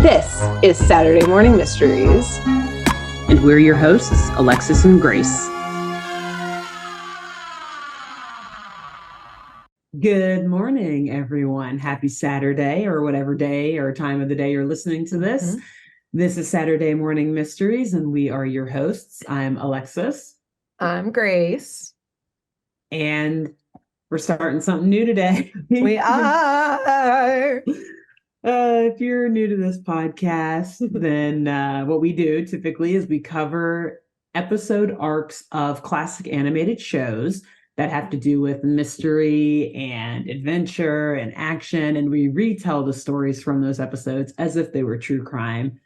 This is Saturday Morning Mysteries. And we're your hosts, Alexis and Grace. Good morning, everyone. Happy Saturday, or whatever day or time of the day you're listening to this. This is Saturday Morning Mysteries, and we are your hosts. I'm Alexis. I'm Grace. And we're starting something new today. We are. If you're new to this podcast, then what we do typically is we cover episode arcs of classic animated shows that have to do with mystery and adventure and action, and we retell the stories from those episodes as if they were true crime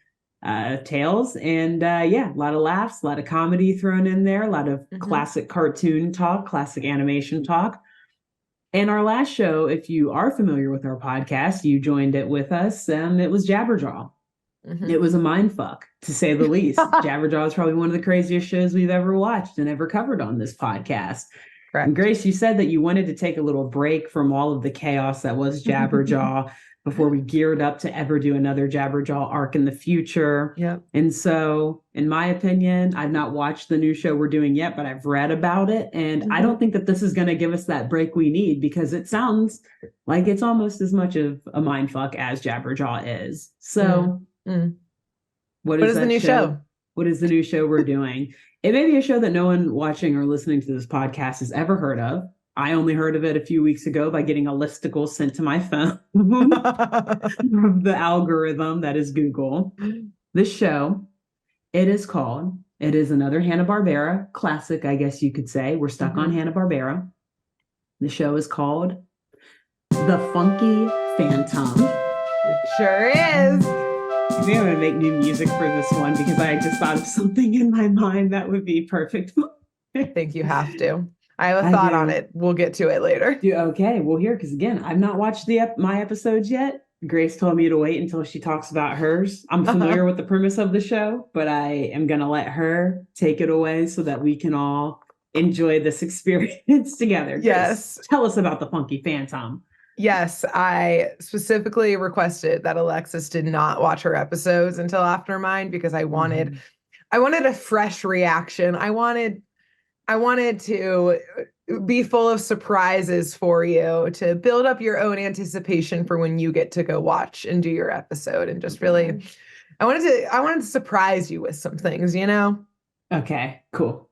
tales. And a lot of laughs, a lot of comedy thrown in there, a lot of classic cartoon talk, classic animation talk. And our last show, if you are familiar with our podcast, you joined it with us. It was Jabberjaw. It was a mindfuck, to say the least. Jabberjaw is probably one of the craziest shows we've ever watched and ever covered on this podcast. Correct. And Grace, you said that you wanted to take a little break from all of the chaos that was Jabberjaw before we geared up to ever do another Jabberjaw arc in the future. Yep. And so, in my opinion, I've not watched the new show we're doing yet, but I've read about it. And I don't think that this is going to give us that break we need, because it sounds like it's almost as much of a mindfuck as Jabberjaw is. So, what is the new show? What is the new show we're doing? It may be a show that no one watching or listening to this podcast has ever heard of. I only heard of it a few weeks ago by getting a listicle sent to my phone from the algorithm that is Google. This show, it is another Hanna-Barbera classic, I guess you could say. We're stuck on Hanna-Barbera. The show is called The Funky Phantom. It sure is. I think I'm going to make new music for this one because I just thought of something in my mind that would be perfect. I think you have to. I have a thought on it. We'll get to it later. Okay, well, here, because again, I've not watched my episodes yet. Grace told me to wait until she talks about hers. I'm familiar with the premise of the show, but I am going to let her take it away so that we can all enjoy this experience together. Yes. Grace, tell us about the Funky Phantom. Yes, I specifically requested that Alexis did not watch her episodes until after mine because I wanted a fresh reaction. I wanted to be full of surprises for you, to build up your own anticipation for when you get to go watch and do your episode, and just really, I wanted to surprise you with some things, you know? Okay, cool.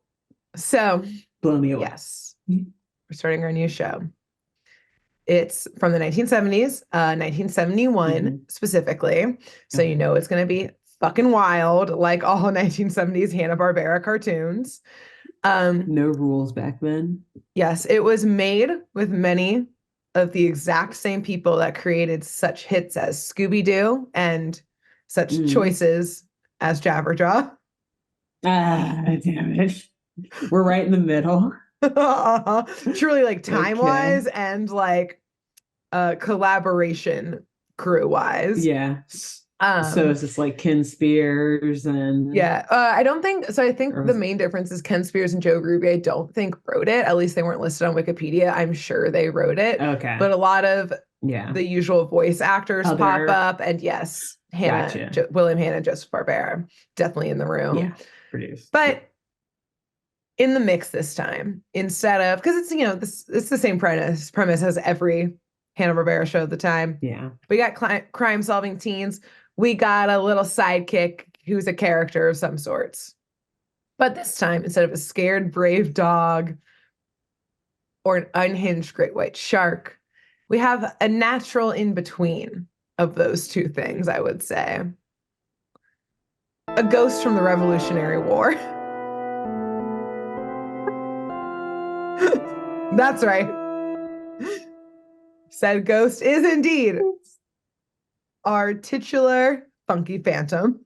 So, blow me away. Yes, we're starting our new show. It's from the 1970s, 1971 specifically. So you know it's going to be fucking wild, like all 1970s Hanna-Barbera cartoons. No rules back then. Yes, it was made with many of the exact same people that created such hits as Scooby-Doo and such choices as Jabberjaw. Damn it. We're right in the middle. Truly, like time-wise and like collaboration crew-wise. Yeah. So it's just like Ken Spears and... I don't think... So I think the main difference is Ken Spears and Joe Ruby, I don't think wrote it. At least they weren't listed on Wikipedia. I'm sure they wrote it. Okay. But a lot of the usual voice actors pop up. And yes, William Hanna and Joseph Barbera, definitely in the room. Yeah, produced. But in the mix this time, instead of... Because it's, it's the same premise as every Hanna-Barbera show at the time. Yeah. We got crime-solving teens. We got a little sidekick who's a character of some sorts. But this time, instead of a scared, brave dog or an unhinged great white shark, we have a natural in-between of those two things, I would say. A ghost from the Revolutionary War. That's right. Said ghost is indeed our titular Funky Phantom.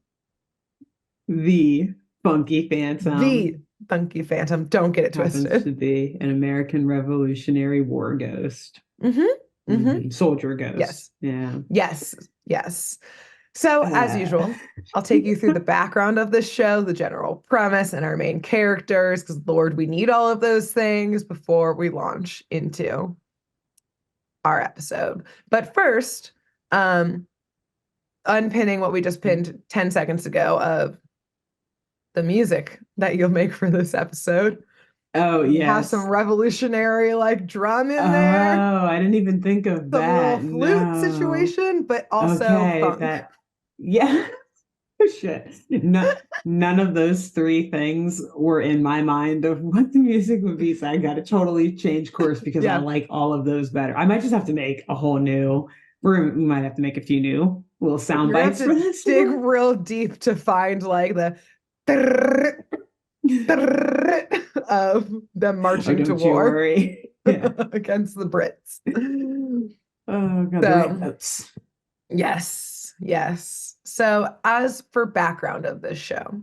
The Funky Phantom. The Funky Phantom. Don't get it twisted. Happens to be an American Revolutionary War ghost. Soldier ghost. Yes. Yeah. Yes. So, as usual, I'll take you through the background of this show, the general premise, and our main characters, because, Lord, we need all of those things before we launch into our episode. But first, unpinning what we just pinned 10 seconds ago of the music that you'll make for this episode. Oh, Have some yes. revolutionary like drum Oh, in there, I didn't even think of some little that. flute No. situation, but also Okay, funk. that, yeah. Shit. No, none of those three things were in my mind of what the music would be. So I got to totally change course because I Yeah. like all of those better. I might just have to make a whole new, we might have to make a few new little sound You're gonna have bites for to this dig one. real deep to find like the of them Oh, marching to don't you war worry. Yeah. against the Brits. Oh, God, the red So, notes. yes, yes. So, as for background of this show,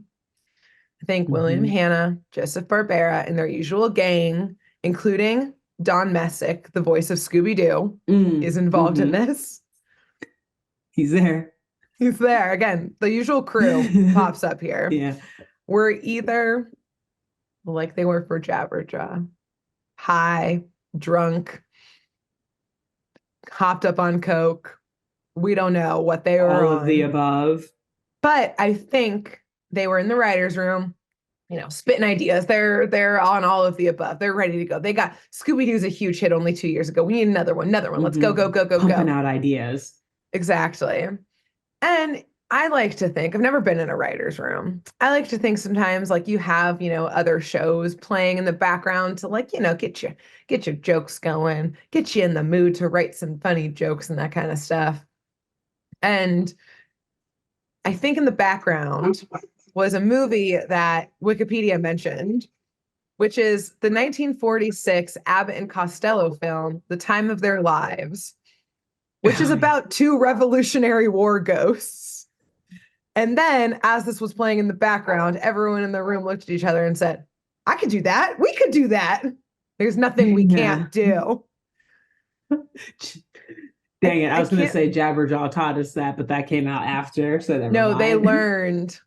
I think William Mhm. Hanna, Joseph Barbera, and their usual gang, including Don Messick, the voice of Scooby-Doo, is involved in Mhm. this. He's there. He's there. Again, the usual crew pops up here. Yeah. We're either like they were for Jabberjaw, high, drunk, hopped up on coke. We don't know what they were All of the on, above. but I think they were in the writers' room, spitting ideas. They're on all of the above. They're ready to go. They got Scooby-Doo's a huge hit only 2 years ago. We need another one, another one. Let's go, go, Mhm. go, go, Pumping go. out ideas. Exactly. And I like to think, I've never been in a writer's room. I like to think sometimes like you have, other shows playing in the background to like, get your jokes going, get you in the mood to write some funny jokes and that kind of stuff. And I think in the background was a movie that Wikipedia mentioned, which is the 1946 Abbott and Costello film, The Time of Their Lives, which is Oh, yeah. about two Revolutionary War ghosts. And then, as this was playing in the background, everyone in the room looked at each other and said, I could do that. We could do that. There's nothing we Yeah. can't do. Dang it. I I was going to can't, say Jabberjaw taught us that, but that came out after, so never no, they mind. learned.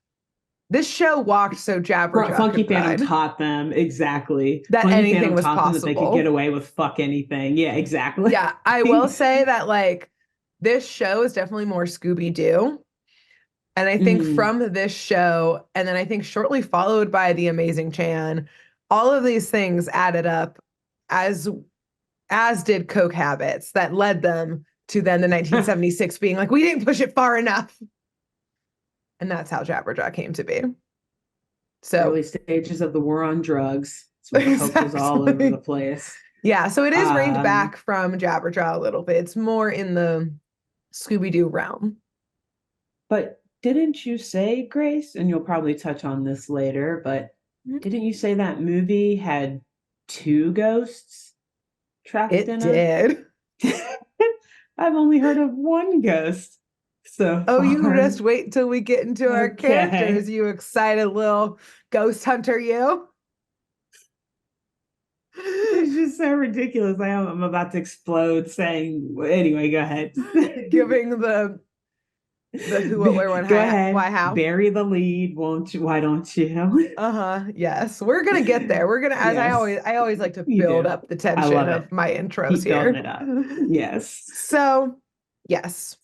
This show walked so Jabberjaw Funky could Phantom ride, taught them exactly. that Funky anything Phantom was taught them that they could get possible. away with fuck anything. Yeah, exactly. Yeah, I will say that like this show is definitely more Scooby-Doo. And I think Mm. from this show, and then I think shortly followed by The Amazing Chan, all of these things added up as did Coke habits that led them to then the 1976 being like, we didn't push it far enough. And that's how Jabberjaw came to be. So Early stages of the war on drugs. It's when Coke was all over the exactly. place. Yeah, so it is reined Um, back from Jabberjaw a little bit. It's more in the Scooby-Doo realm. but didn't you say, Grace, and you'll probably touch on this later, but didn't you say that movie had two ghosts trapped It in a did. I've only heard of one ghost so Oh, you far. just wait until we get into our characters, Okay. you excited little ghost hunter, you. It's just so ridiculous. I'm about to explode saying, anyway, go ahead. Giving the who, what, where, when, Go why, ahead. how. Bury the lead, won't you? Why don't you? Uh-huh. Yes. We're gonna get there. We're gonna, as Yes, I always like to you build do. up the I tension love of it. my intros Keep building here. it up. Yes. So, yes,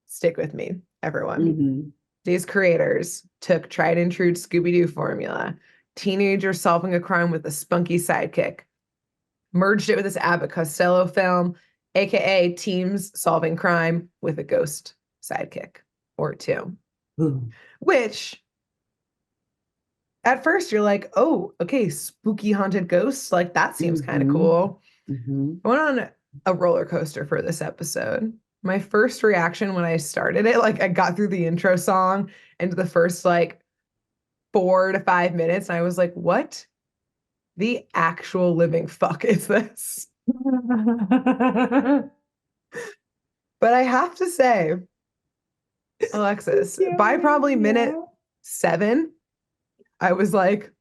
stick with me, everyone. Hmm. These creators took tried and true Scooby-Doo formula, teenager solving a crime with a spunky sidekick, merged it with this Abbott Costello film, aka teams solving crime with a ghost sidekick or two. Ooh. Which at first you're like, oh, okay, spooky haunted ghosts, like that seems kind of Hmm. cool. Hmm. I went on a roller coaster for this episode. My first reaction when I started it, like I got through the intro song into the first like 4 to 5 minutes, and I was like, what the actual living fuck is this? But I have to say, Alexis, by probably minute Yeah. 7, I was like,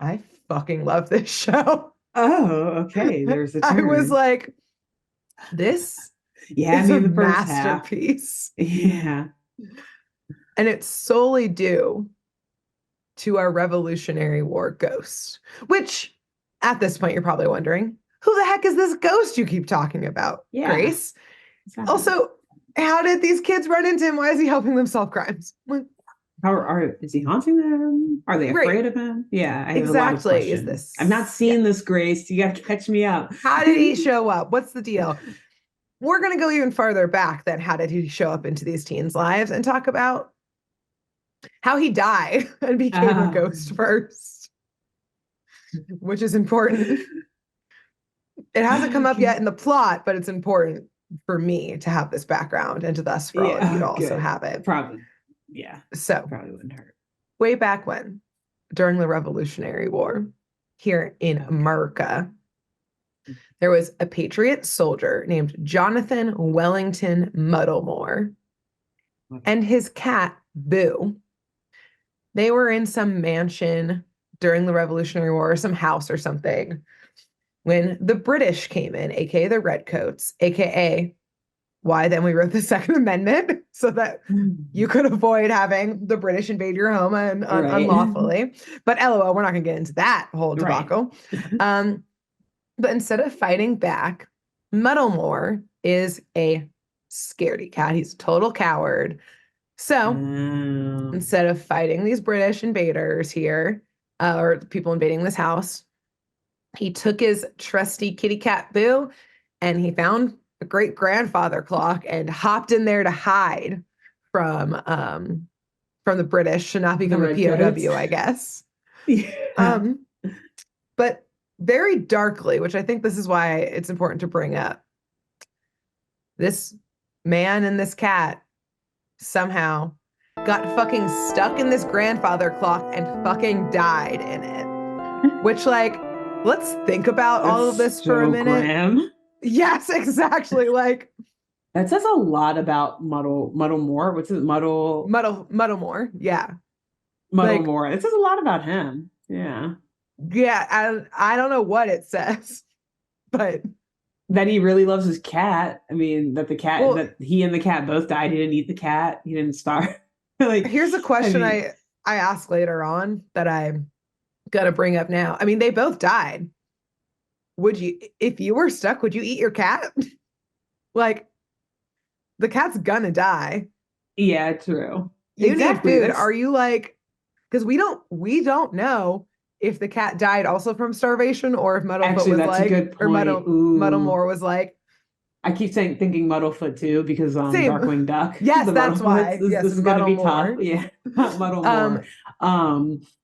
I fucking love this show. Oh, okay. There's a I was turn. like, this Yeah, is a me in the first half. masterpiece. Yeah. And it's solely due to our Revolutionary War ghost, which at this point you're probably wondering, who the heck is this ghost you keep talking about, Yeah. Grace? What's happening? Also, how did these kids run into him? Why is he helping them solve crimes? Is he haunting them? Are they Right. afraid of him? Yeah, I have a lot of Exactly. Is questions. I've not this, yeah. seen this, Grace. You got to catch me up. How did he show up? What's the deal? We're going to go even farther back than how did he show up into these teens' lives and talk about how he died and became a ghost first, which is important. It hasn't come up yet in the plot, but it's important for me to have this background and to thus for all of you to also good. have it. Probably, yeah. So, probably wouldn't hurt. way back when, during the Revolutionary War, here in America, there was a Patriot soldier named Jonathan Wellington Muddlemore and his cat, Boo. They were in some mansion during the Revolutionary War, or some house or something, when the British came in, aka the Redcoats, aka why then we wrote the Second Amendment so that you could avoid having the British invade your home unlawfully. But LOL, we're not going to get into that whole debacle. Right. But instead of fighting back, Muddlemore is a scaredy cat. He's a total coward. So instead of fighting these British invaders here, or people invading this house, he took his trusty kitty cat Boo and he found a great grandfather clock and hopped in there to hide from the British to not become a POW, I guess. Yeah. But very darkly, which I think this is why it's important to bring up, this man and this cat somehow got fucking stuck in this grandfather clock and fucking died in it. Which, like, let's think about all of this for a minute. Grim. Yes, exactly. Like, that says a lot about Muddlemore. What's it? Muddlemore. Yeah. Muddlemore. It says a lot about him. Yeah. Yeah. I don't know what it says, but that he really loves his cat. I mean, that that he and the cat both died. He didn't eat the cat. He didn't starve. Like, here's a question I ask later on that I'm gonna bring up now. I mean, they both died. Would you, if you were stuck, would you eat your cat? Like, the cat's gonna die. Yeah, true. You need food. Are you like, because we don't know if the cat died also from starvation or if Muddlefoot was like, or Muddlemore was like. I keep thinking Muddlefoot too because Darkwing Duck. Yes, that's why. This is going to be tough. Yeah, Muddlemore.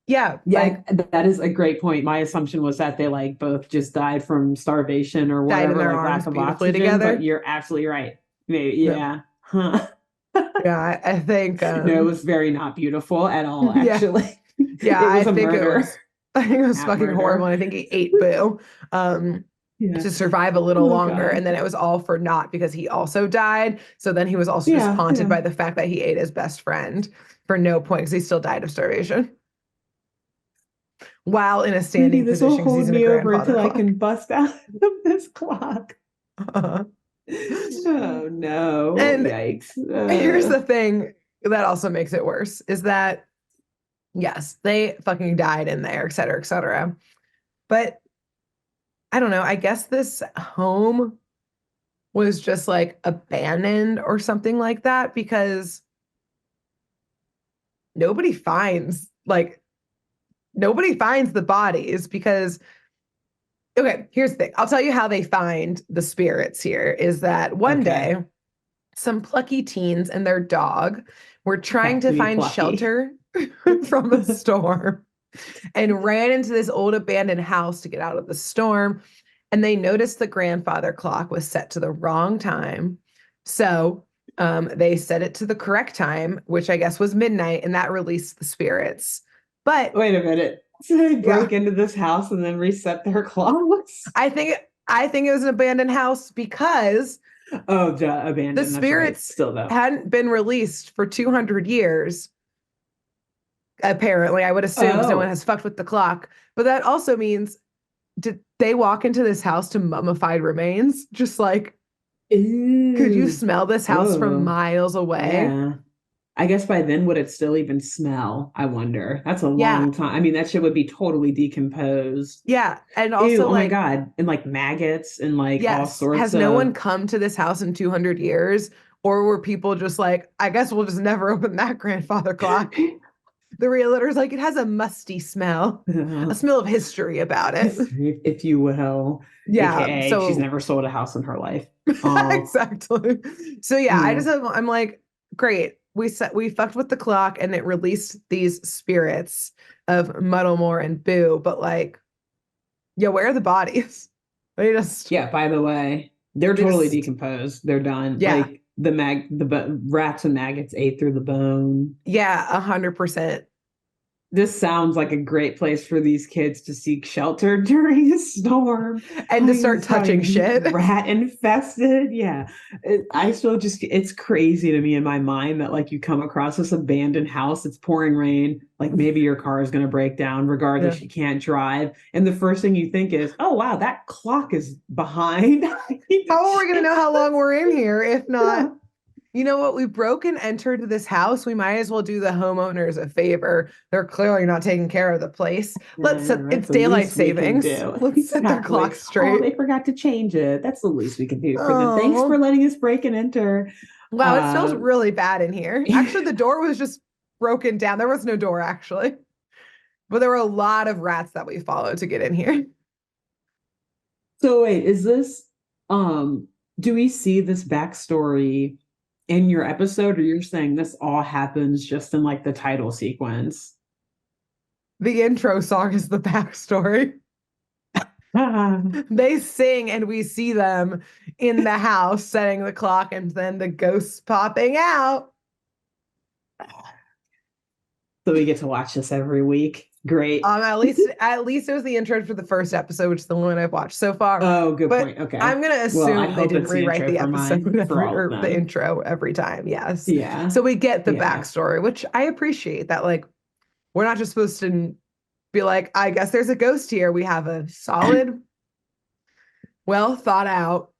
Yeah, like, that is a great point. My assumption was that they like both just died from starvation or whatever, like lack of oxygen. Together. But you're absolutely right. Maybe, yeah. Huh. Yeah, I think no, it was very not beautiful at all. Actually, yeah, I think it was fucking horrible. And I think he ate Boo to survive a little longer, and then it was all for naught because he also died. So then he was also just haunted by the fact that he ate his best friend for no point because he still died of starvation. While in a standing position, this will hold me over until I can bust out of this clock. Oh no! And yikes! Here's the thing that also makes it worse is that yes, they fucking died in there, et cetera, et cetera. But I don't know. I guess this home was just like abandoned or something like that because nobody finds the bodies because, okay, here's the thing. I'll tell you how they find the spirits here is that one day, some plucky teens and their dog were trying to find shelter from a storm and ran into this old abandoned house to get out of the storm. And they noticed the grandfather clock was set to the wrong time. So they set it to the correct time, which I guess was midnight, and that released the spirits. But wait a minute. So they broke into this house and then reset their clocks? I think it was an abandoned house because abandoned. The spirits still hadn't been released for 200 years. Apparently, I would assume no one has fucked with the clock. But that also means, did they walk into this house to mummified remains? Just like, ew, could you smell this house from miles away? Yeah. I guess by then, would it still even smell? I wonder. That's a long time. I mean, that shit would be totally decomposed. Yeah. And also, oh my God. And like maggots and like all sorts Has no one come to this house in 200 years Or were people just like, I guess we'll just never open that grandfather clock? The realtor's like, it has a musty smell, a smell of history about it. if you will, Yeah. aka she's So never sold a house in her life. Oh, exactly. So yeah, I'm like, great. We fucked with the clock and it released these spirits of Muddlemore and Boo, but like, yeah, where are the bodies? They just yeah. By the way, they're they totally just decomposed. They're done. yeah. Like rats and maggots ate through the bone. Yeah, 100%. This sounds like a great place for these kids to seek shelter during a storm. And to Like, start it's touching probably shit. rat infested. Yeah. I still just, it's crazy to me in my mind that like you come across this abandoned house, it's pouring rain, like maybe your car is going to break down regardless, Yeah. you can't drive. And the first thing you think is, oh, wow, that clock is behind. How are we gonna know how long we're in here if Yeah. not? You know what? We broke and entered this house. We might as well do the homeowners a favor. They're clearly not taking care of the place. Let's Yeah, set right. it's The daylight least we can savings. do. Let's set their Exactly. clock Oh, straight. they forgot to change it. That's the least we can do for them. Thanks for Oh, letting us break and enter. wow, it smells Uh, really bad in here. Actually, the door was just broken down. There was no door actually, but there were a lot of rats that we followed to get in here. so wait, is this do we see this backstory in your episode, or you're saying this all happens just in like the title sequence? The intro song is the backstory. They sing and we see them in the house setting the clock and then the ghosts popping out. So we get to watch this every week. Great. At least it was the intro for the first episode, which is the one I've watched so far. Oh, good But point. Okay. I'm gonna Well, I assume they hope didn't it's the rewrite intro the for episode mine, for all of or the them. intro every time. Yes. Yeah. So we get the Yeah. backstory, which I appreciate that like we're not just supposed to be like, I guess there's a ghost here. We have a solid, well thought out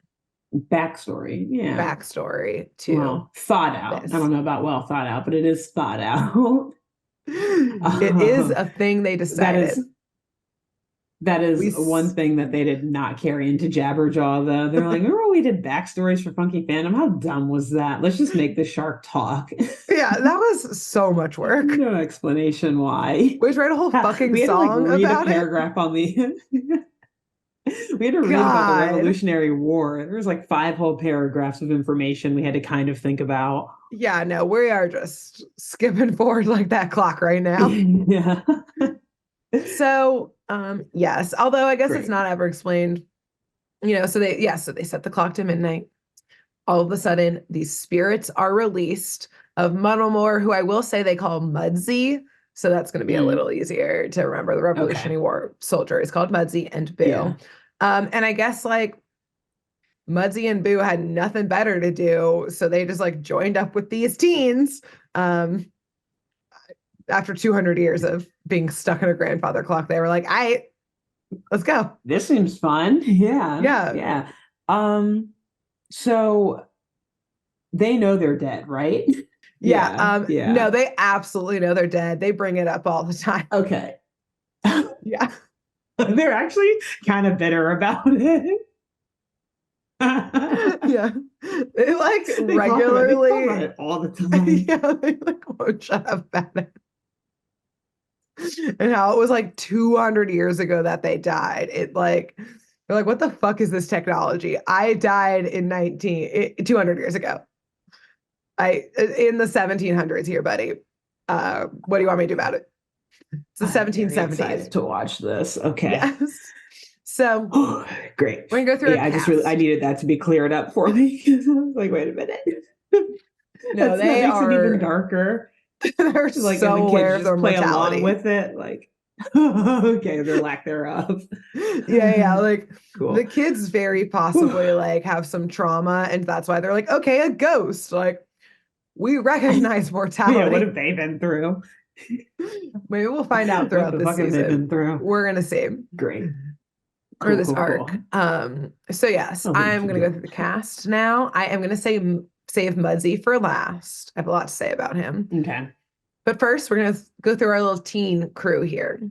Backstory. Yeah. backstory to Well, thought out. I this. don't know about well thought out, but it is thought out. It is a thing they That decided. is that is We one thing that they did not carry into Jabberjaw, though. They're like, remember we did backstories for Funky Phantom? How dumb was that? Let's just make the shark talk. Yeah, that was so much work. No explanation why. We write a whole fucking We had to like song read a about it. paragraph on the we had to read about the God. Revolutionary War. There was like 5 whole paragraphs of information we had to kind of think about. Yeah, no, we are just skipping forward like that clock right now. Yeah. So, yes, although I guess it's Great. not ever explained, so they set the clock to midnight. All of a sudden, these spirits are released of Muddlemore, who I will say they call Mudsy. So that's going to be a little easier to remember. The Revolutionary War soldier is called Mudsy and Boo. Yeah. And I guess like Mudsy and Boo had nothing better to do, so they just like joined up with these teens. After 200 years of being stuck in a grandfather clock, they were like, "All right, let's go." This seems fun. Yeah. Yeah. Yeah. So they know they're dead, right? Yeah. Yeah. No, they absolutely know they're dead. They bring it up all the time. Okay. Yeah. They're actually kind of bitter about it. Yeah. They like They regularly talk about it all the time. yeah, they like won't shut up about it. And how it was like 200 years ago that they died. They're like, what the fuck is this technology? I died in 200 years ago. In the 1700s here, buddy. What do you want me to do about it? It's the I'm very 1770s. excited to watch this. Okay. Yes. So great. we're gonna go through. Yeah, I needed that to be cleared up for me. I was like, wait a minute. No, that makes it even darker. They're Like, so and the aware kids of their just play mortality. along with it, like okay, their lack thereof. Yeah, like Cool. the kids very possibly like have some trauma, and that's why they're like, okay, a ghost. Like we recognize mortality. Yeah, what have they been through? Maybe we'll find out throughout this season. Have they been through? We're gonna see. Great. Or this arc. So yes, I'm gonna go through the cast now. I am gonna save Muddsy for last. I have a lot to say about him. Okay. But first, we're gonna go through our little teen crew here.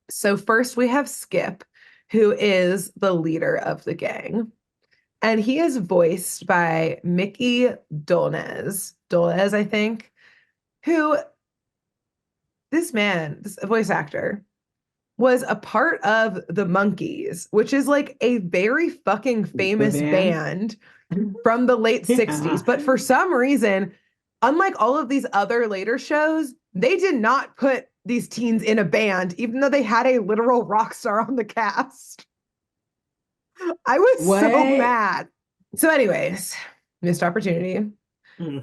So first we have Skip, who is the leader of the gang. And he is voiced by Mickey Dolnez, I think, who this man, this voice actor, was a part of the Monkees, which is like a very fucking The famous band. band from the late Yeah. 60s. But for some reason, unlike all of these other later shows, they did not put these teens in a band, even though they had a literal rock star on the cast. I was so What? mad. So, anyways, missed opportunity.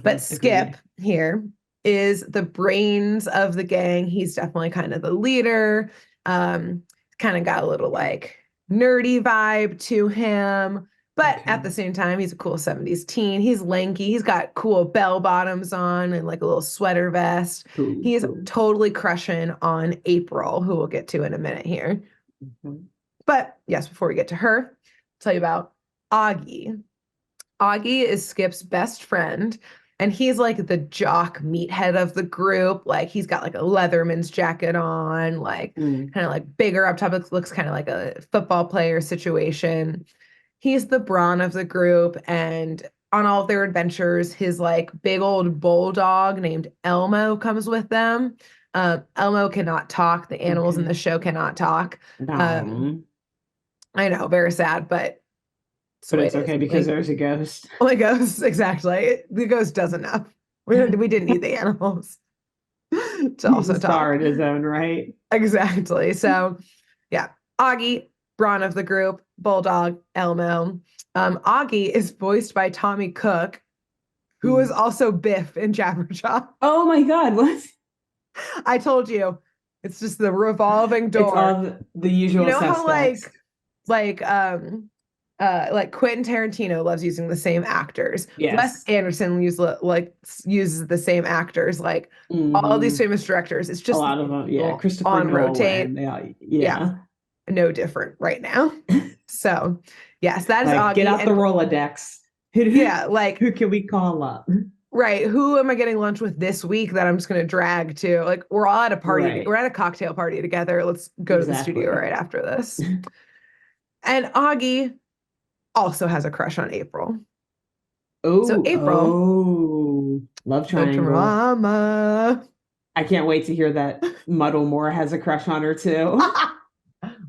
But Skip Agreed. here is the brains of the gang. He's definitely kind of the leader. Um, kind of got a little like nerdy vibe to him. But at the Okay. same time, he's a cool 70s teen. He's lanky. He's got cool bell bottoms on and like a little sweater vest. Cool, He's cool. totally crushing on April, who we'll get to in a minute here. Mhm. But yes, before we get to her, I'll tell you about Augie. Augie is Skip's best friend, and he's like the jock meathead of the group. Like he's got like a Leatherman's jacket on, like Mm, kind of like bigger up top. It looks kind of like a football player situation. He's the brawn of the group, and on all of their adventures, his like big old bulldog named Elmo comes with them. Elmo cannot talk. The animals in okay. the show cannot talk. Um, No. I know, very sad, but it's the But way it's it is. okay because there's a ghost. Only ghost, exactly. The ghost does enough. We didn't need the animals to He's a also star talk. in his own right. Exactly. So, yeah, Augie, brawn of the group, Bulldog, Elmo. Augie is voiced by Tommy Cook, who is Mm. also Biff in Jabberjaw. Oh my God, what? I told you, it's just the revolving It's door. all the You usual know how suspects. like Quentin Tarantino loves using the same actors. Wes Yes. Anderson uses the same actors. Like all these Hmm. famous directors, it's A just lot of them. Yeah. Christopher on rotate. Nolan. Yeah, Yeah. no different right now. So yes, that is Like, get Augie. out the And Rolodex. Who, yeah, like who can we call up? right, who am I getting lunch with this week that I'm just gonna drag to? Like we're all at a party, we're Right. at a cocktail party together. Let's go to the studio Exactly. right after this. And Augie also has a crush on April. So Oh, April, oh, love the triangle. drama. I can't wait to hear that Muddle Moore has a crush on her too.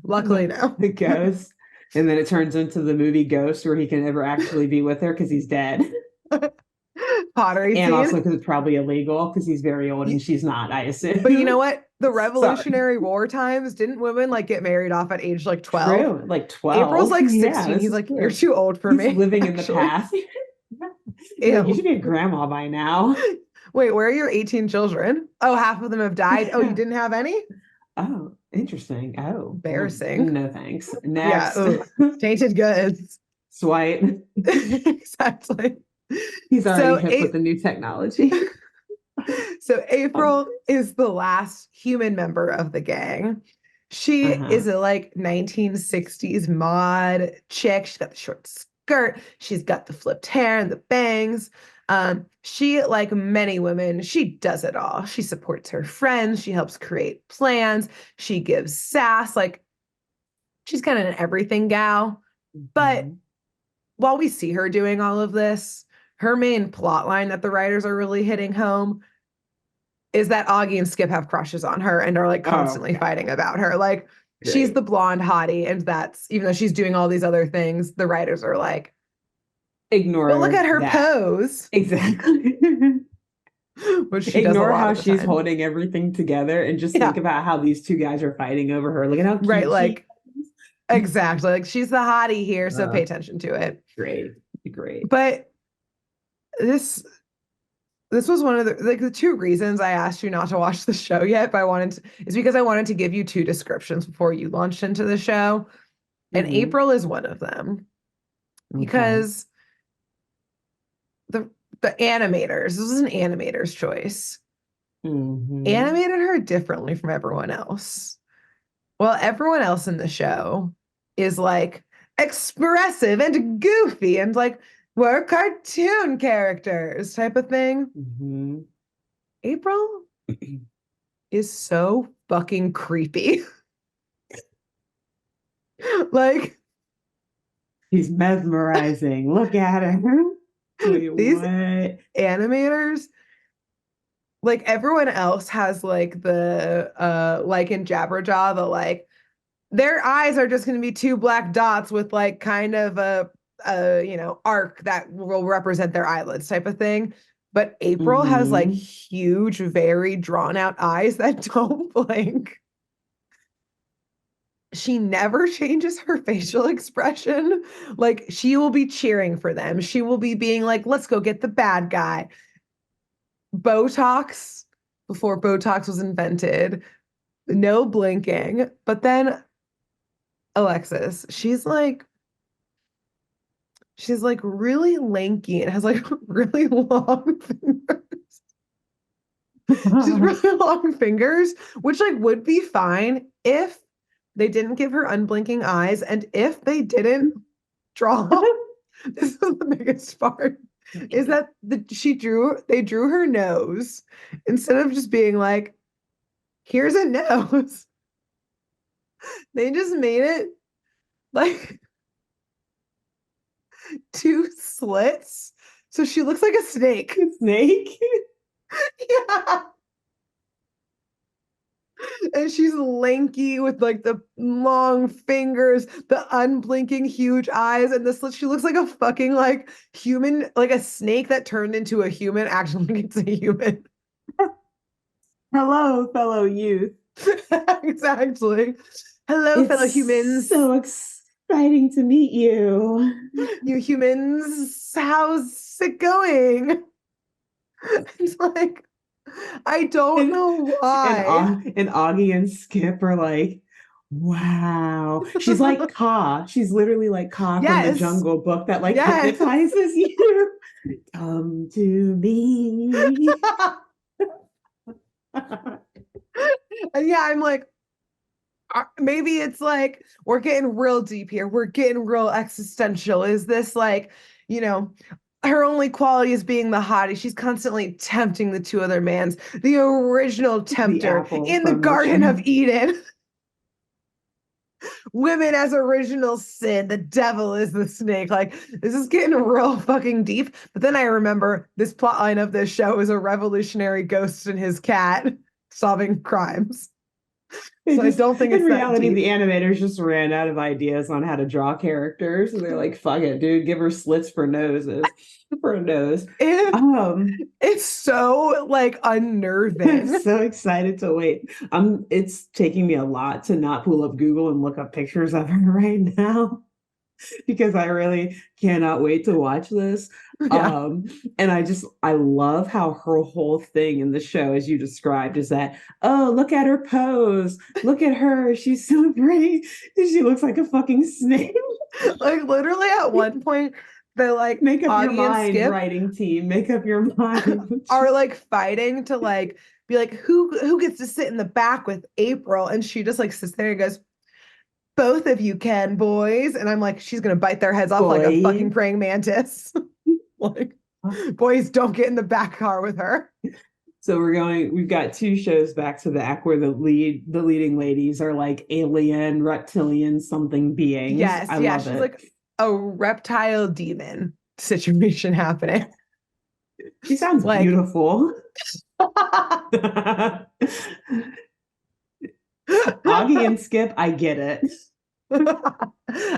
Luckily, The, no. the ghost. And then it turns into the movie Ghost where he can never actually be with her because he's dead. Pottery And also scene. because it's probably illegal because he's very old and she's not, I But you know assume. what? The Sorry. Revolutionary War times, didn't women like get married off at age like 12? True. Like April's 12. like Yeah, 16. this He's is like, you're true. too old for He's me, living in the actually. past. You're like, you should Ew. be a grandma by now. Wait, where are your 18 children? Oh, half of them have died. Oh, you didn't have any? Oh, interesting. Oh, Embarrassing. no thanks. Yeah. Next. Ugh. Tainted goods. Swipe. Exactly. He's already So, hip with the new technology. So Um, April is the last human member of the gang. She uh-huh. is a like 1960s mod chick. She's got the short skirt. She's got the flipped hair and the bangs. She, like many women, she does it all. She supports her friends. She helps create plans. She gives sass. Like she's kind of an everything gal. But Mhm. while we see her doing all of this, her main plot line that the writers are really hitting home is that Augie and Skip have crushes on her and are like Oh, constantly God. fighting about her. Like she's Great. the blonde hottie, and that's even though she's doing all these other things, the writers are like, but look at Ignore her that. pose, Exactly. which she does a Ignore lot how of the she's time. holding everything together and just think Yeah, about how these two guys are fighting over her. Look at how right. cute she Like exactly. Like she's the hottie here, is. so pay attention to it. Great. Great. But this this was one of the two reasons I asked you not to watch the show yet, but I wanted to, is because I wanted to give you two descriptions before you launched into the show. And Hmm. April is one of them Okay. because the the animators, this was an animator's choice, Hmm. animated her differently from everyone else. Well, everyone else in the show is like expressive and goofy and like we're cartoon characters type of thing. Hmm. April is so fucking creepy. Like He's mesmerizing. Look at her. Wait, These what? animators, like everyone else has like the like in Jabberjaw, the like their eyes are just going to be two black dots with like kind of a arc that will represent their eyelids type of thing. But April has like Hmm. huge, very drawn out eyes that don't blink. She never changes her facial expression. Like she will be cheering for them. She will be being like, let's go get the bad guy. Botox, before Botox was invented, no blinking. But then Alexis, she's like really lanky and has like really long fingers. She's really long fingers, which like would be fine if they didn't give her unblinking eyes and if they didn't draw. This is the biggest part, is that they drew her nose instead of just being like, here's a nose. They just made it like two slits. So she looks like a snake. Snake? Yeah. And she's lanky with like the long fingers, the unblinking huge eyes, and this she looks like a fucking like human, like a snake that turned into a human, acting like it's a human. Hello, fellow youth. Exactly. Hello, fellow It's humans. so exciting to meet you. You humans, how's it going? It's like, I don't And know why. and Augie and Skip are like, wow. She's like Ka. She's literally like Ka from the Yes. Jungle Book that like Yes. hypnotizes you. Come to me. And yeah, I'm like, maybe it's like we're getting real deep here. We're getting real existential. Is this like, you know, her only quality is being the hottie. She's constantly tempting the two other mans, the original The tempter apple in the from the Garden of tree. Eden. Women as original sin. The devil is the snake. Like, this is getting real fucking deep. But then I remember this plot line of this show is a revolutionary ghost and his cat solving crimes. They So I just, don't think in it's that reality, deep. the animators just ran out of ideas on how to draw characters. And they're like, fuck it, dude, give her slits for noses, for a nose. It, Um, it's so like I'm unnerving. so excited to wait. It's taking me a lot to not pull up Google and look up pictures of her right now because I really cannot wait to watch this. Yeah. Um, and I love how her whole thing in the show, as you described, is that, oh, look at her pose. Look at her. She's so pretty. She looks like a fucking snake. Like literally at one point, they're like Make up your Augie and mind, Skip writing team. Make up your mind. are like fighting to like be like, who gets to sit in the back with April? And she just like sits there and goes, both of you can, boys. And I'm like, she's gonna bite their heads off like a fucking Boy. praying mantis. Like, boys, don't get in the back car with her. So we've got two shows back to back where the leading ladies are like alien, reptilian, something beings. Yes, I yeah, love she's it. like a reptile demon situation happening. She sounds Like, beautiful. Augie and Skip, I get it.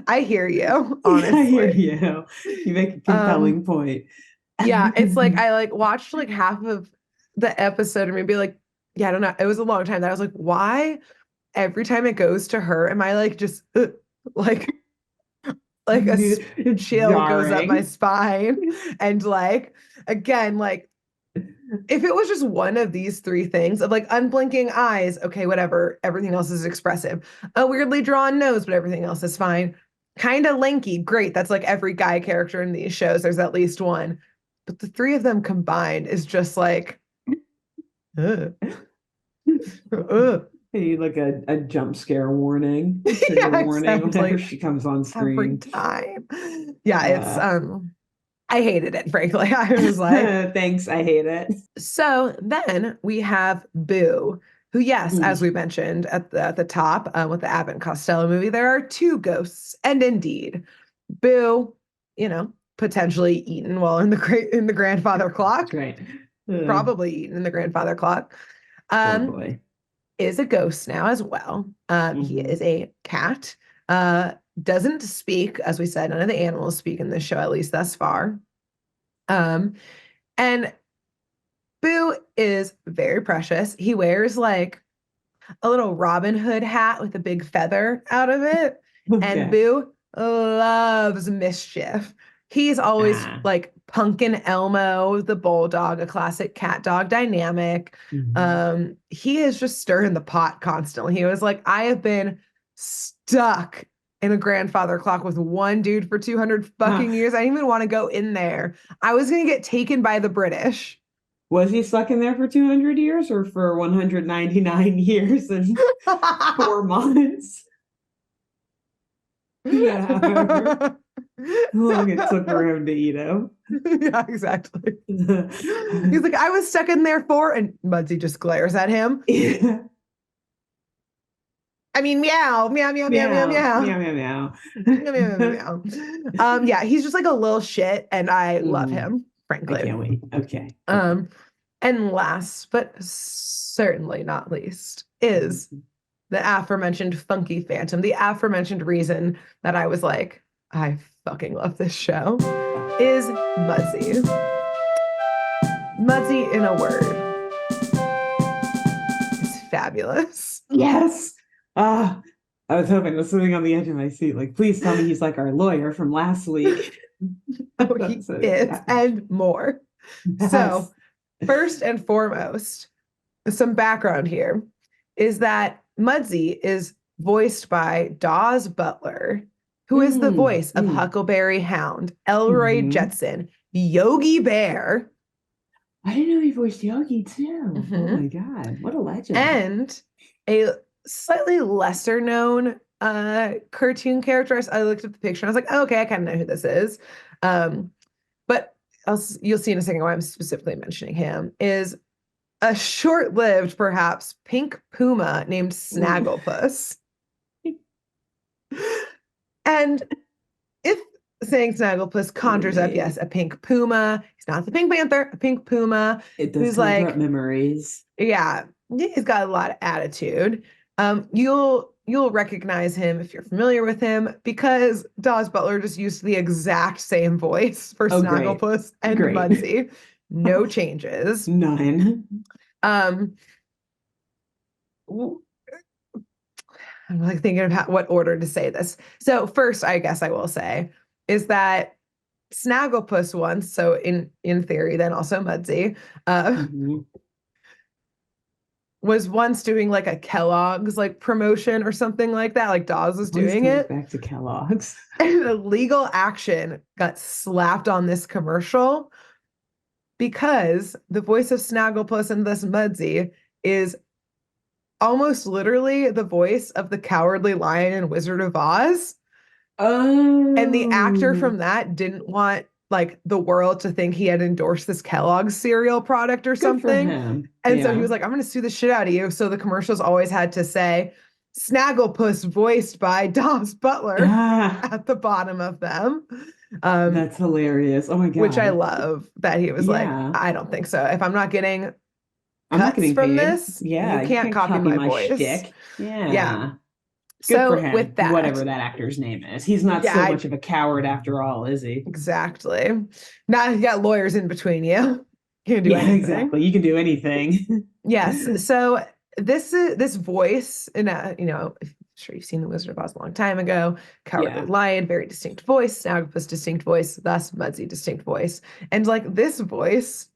I hear you, Yeah, I hear honestly. you. You make a compelling Um, point. yeah, it's like I like watched like half of the episode and maybe like, yeah, I don't know. It was a long time that I was like, why every time it goes to her, am I like just like like It's chill goes up my jarring. spine and like again like if it was just one of these three things of like unblinking eyes, okay, whatever, everything else is expressive. A weirdly drawn nose, but everything else is fine. Kind of lanky, great. That's like every guy character in these shows. There's at least one. But the three of them combined is just like, ugh, ugh. They need like a jump scare warning, trigger Yeah, warning whenever exactly. she comes on Every screen. time. Yeah, it's Uh, I hated it, frankly. I was like, thanks, I hate it. so then we have Boo, who, yes, as we Mm. mentioned at the top with the Abbott and Costello movie, there are two ghosts. And indeed, Boo, potentially eaten while in the grandfather clock, That's right. probably eaten in the grandfather clock. Poor Um, boy. is a ghost now as well. He Hmm. is a cat. Doesn't speak, as we said, none of the animals speak in this show, at least thus far. And Boo is very precious. He wears like a little Robin Hood hat with a big feather out of it. And Okay. Boo loves mischief. He's always Ah. like punkin' Elmo, the bulldog, a classic cat dog dynamic. Mhm. He is just stirring the pot constantly. He was like, I have been stuck in a grandfather clock with one dude for 200 Huh. fucking years. I didn't even want to go in there. I was going to get taken by the British. Was he stuck in there for 200 years or for 199 years and 4 months? However long it took for him to eat him. Yeah, exactly. He's like, I was stuck in there for, and Mudsie just glares at him. Yeah. I mean, meow, meow, meow, meow, meow, Meow, meow. meow, meow, meow. Meow, meow, meow, meow, meow. Yeah, he's just like a little shit, and I love Mhm. him, I frankly. can't wait. Okay. Okay. Um, and last but certainly not least is the aforementioned Funky Phantom, the aforementioned reason that I was like, I fucking love this show, is Muzzy. Muzzy, in a word, is fabulous. Yes. Ah, I was hoping I was sitting on the edge of my seat. Like, please tell me he's like our lawyer from last week. Oh, he That's so is, exciting. and more. Yes. So, first and foremost, some background here is that Mudsie is voiced by Dawes Butler, who is the Mm, voice of mm, Huckleberry Hound, Elroy hmm. Jetson, Yogi Bear, I didn't know he voiced Yogi too. Oh mhm, my God. What a legend. and a slightly lesser known cartoon character. I looked at the picture and I was like, oh, okay, I kind of know who this is. But you'll see in a second why I'm specifically mentioning him, is a short-lived, perhaps, pink puma named Mm. Snagglepuss. And if saying Snagglepuss What a conjures up, yes, name. a pink puma, he's not the Pink Panther, a pink puma It does who's conjure up like, memories. yeah, he's got a lot of attitude. You'll recognize him if you're familiar with him because Dawes Butler just used the exact same voice for Oh, great. Snagglepuss and Great. Mudsie. No changes. None. Um, I'm like thinking about what order to say this. So first, I guess I will say is that Snagglepuss once, so in theory, then also Mudsie, Mhm. was once doing like a Kellogg's like promotion or something like that. Like Dawes was Always doing comes it. back to Kellogg's. And a legal action got slapped on this commercial because the voice of Snagglepuss and this Mudsie is almost literally the voice of the Cowardly Lion and Wizard of Oz. And the actor Oh, from that didn't want like the world to think he had endorsed this Kellogg's cereal product or good for something. him. And so he Yeah. was like, I'm going to sue the shit out of you. So the commercials always had to say Snagglepuss voiced by Dawes Butler Ah, at the bottom of them. Um, that's hilarious. Oh my which I God. love that he was like, Yeah. I don't think so. If I'm not getting I'm not cuts getting from paid. this, Yeah, you you can't can't copy copy my my voice. shtick. Yeah. Yeah. Good for So him, with that, whatever that actor's name is. He's not yeah, so much of a coward after all, is he? exactly. Now you got lawyers in between you. Can't do Yeah, anything. exactly. You can do anything. Yes. So this voice, and I'm sure you've seen The Wizard of Oz a long time ago. Cowardly Yeah. Lion, very distinct voice. Snagglepuss, distinct voice. Thus, Mudsie, distinct voice. And like this voice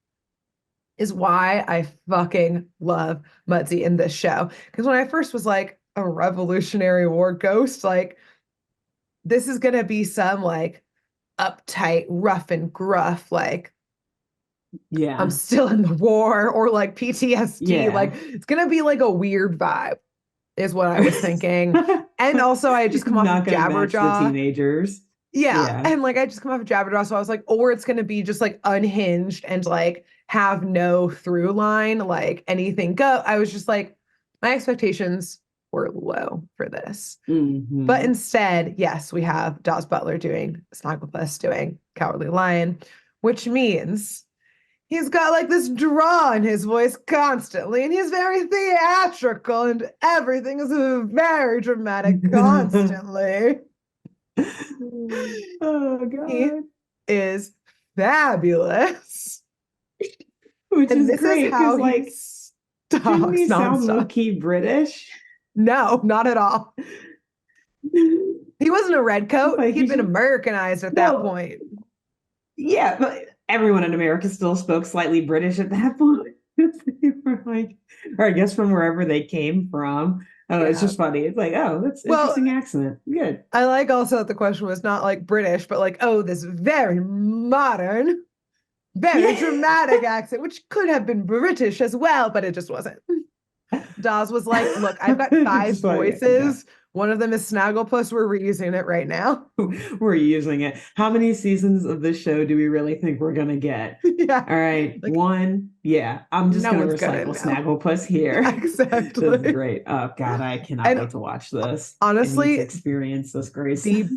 is why I fucking love Mudsie in this show. Because when I first was like a Revolutionary War ghost, like this is gonna be some like uptight, rough and gruff, like I'm Yeah. still in the war or like PTSD. Like Yeah. it's gonna be like a weird vibe, is what I was thinking. And also I had just come off of Not gonna match the Jabberjaw. teenagers. Yeah. Yeah. And like I just come off of Jabberjaw. So I was like, or it's gonna be just like unhinged and like have no through line, like anything go. I was just like, my expectations were low for this. Mm-hmm. But instead, yes, we have Dawes Butler doing Snagglepuss doing Cowardly Lion, which means he's got like this draw in his voice constantly, and he's very theatrical, and everything is very dramatic constantly. Oh He God. is fabulous. Which And is this is great how because he like shouldn't talks he sound nonstop. low-key British? No, not at all. He wasn't a redcoat. Like He'd he been should Americanized at that well, point. yeah, but everyone in America still spoke slightly British at that point. They were like, or I guess from wherever they came from. Oh, it's Yeah. just funny. It's like, oh, that's Well, interesting accent. Good. I like also that the question was not like British, but like, oh, this very modern, very Yeah. dramatic accent, which could have been British as well, but it just wasn't. Dawes was like, look, I've got five Just like, no. voices. One of them is Snagglepuss. We're reusing it right now. We're using it. How many seasons of this show do we really think we're gonna get? Yeah. All right, Like, one. Yeah, I'm just no gonna one's gonna recycle know. Snagglepuss here. This is Exactly. great. Oh God, I cannot And wait to watch this. I need to honestly, experience this, Grace. the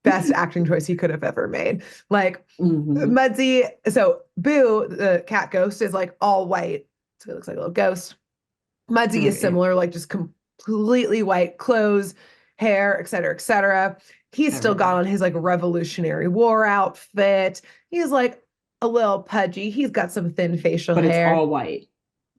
best acting choice he could have ever made. Like, Hmm. Mudsie, so Boo, the cat ghost, is like all white. So he looks like a little ghost. Mudsie is Okay, similar, like just completely white clothes, hair, et cetera, et cetera. He's still got everything. on his like Revolutionary War outfit. He's like a little pudgy. He's got some thin facial But it's hair. all white.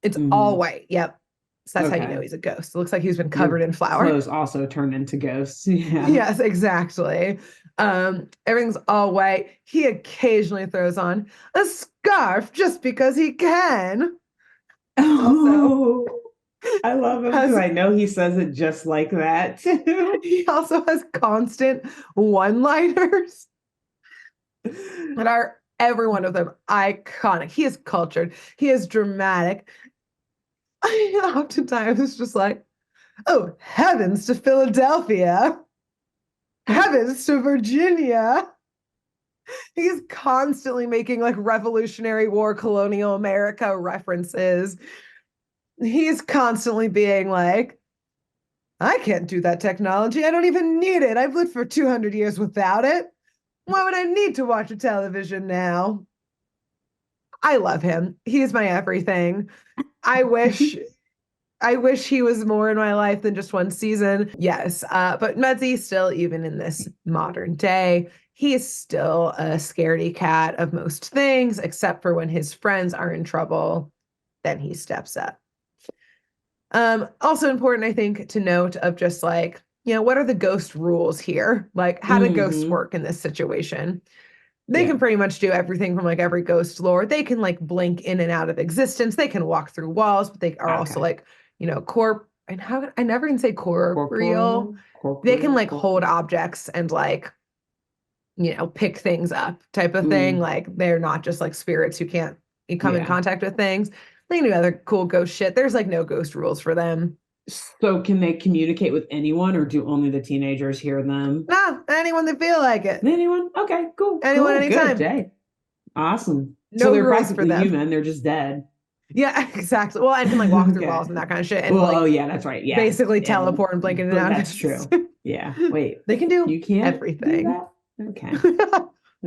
It's Hmm. all white. Yep. So that's how you know Okay. he's a ghost. It looks like he's been covered Your in flour. clothes also turn into ghosts. Yeah. Yes, exactly. Everything's all white. He occasionally throws on a scarf just because he can. Also Oh, I love him because has I know he says it just like that too. he also has constant one-liners that are every one of them iconic. He is cultured. He is dramatic. Oftentimes it's just like, oh, heavens to Philadelphia. Heavens to Virginia. He's constantly making like Revolutionary War, colonial America references. He's constantly being like, I can't do that technology. I don't even need it. I've lived for 200 years without it. Why would I need to watch a television now? I love him. He's my everything. I wish I wish he was more in my life than just one season. Yes, but Mudsie still, even in this modern day, he is still a scaredy cat of most things, except for when his friends are in trouble, then he steps up. Also important, I think, to note of just like, what are the ghost rules here? Like, how do ghosts Hmm. work in this situation? They can Yeah. pretty much do everything from like every ghost lore. They can like blink in and out of existence. They can walk through walls, but they are also Okay. like, corp and how I never can say corporeal. They can like hold Corporeal. objects and like, pick things up type of thing. Mm. Like they're not just like spirits who can't you come in Yeah. contact with things. They can do other cool ghost shit. There's like no ghost rules for them. So can they communicate with anyone or do only the teenagers hear them? Nah, anyone that feel like it. Anyone? Okay, cool, Anyone, cool, good, anytime. Jay. Awesome. So No they're rules for practically them. human, they're just dead. Yeah, exactly. Well, and can like walk through Okay. walls and that kind of shit, and Well, oh like yeah, that's right. Yeah. basically And teleport and blink in and but out of that's existence. true. Yeah. Wait, They can do you can't do everything. that? Okay. This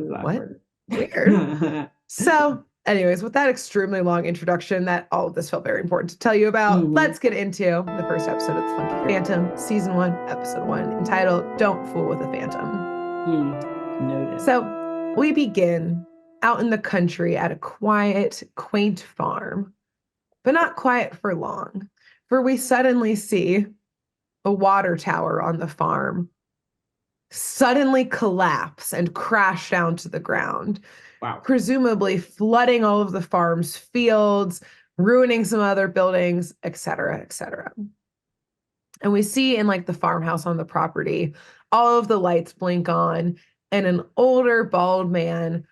is What? awkward. Weird. So, anyways, with that extremely long introduction that all of this felt very important to tell you about, Hmm. let's get into the first episode of The Funky Phantom, Season 1, Episode 1, entitled Don't Fool with a Phantom. Noted. So, we begin out in the country at a quiet, quaint farm, but not quiet for long, for we suddenly see a water tower on the farm suddenly collapse and crash down to the ground, Wow. presumably flooding all of the farm's fields, ruining some other buildings, et cetera, et cetera. And we see in like the farmhouse on the property, all of the lights blink on, and an older bald man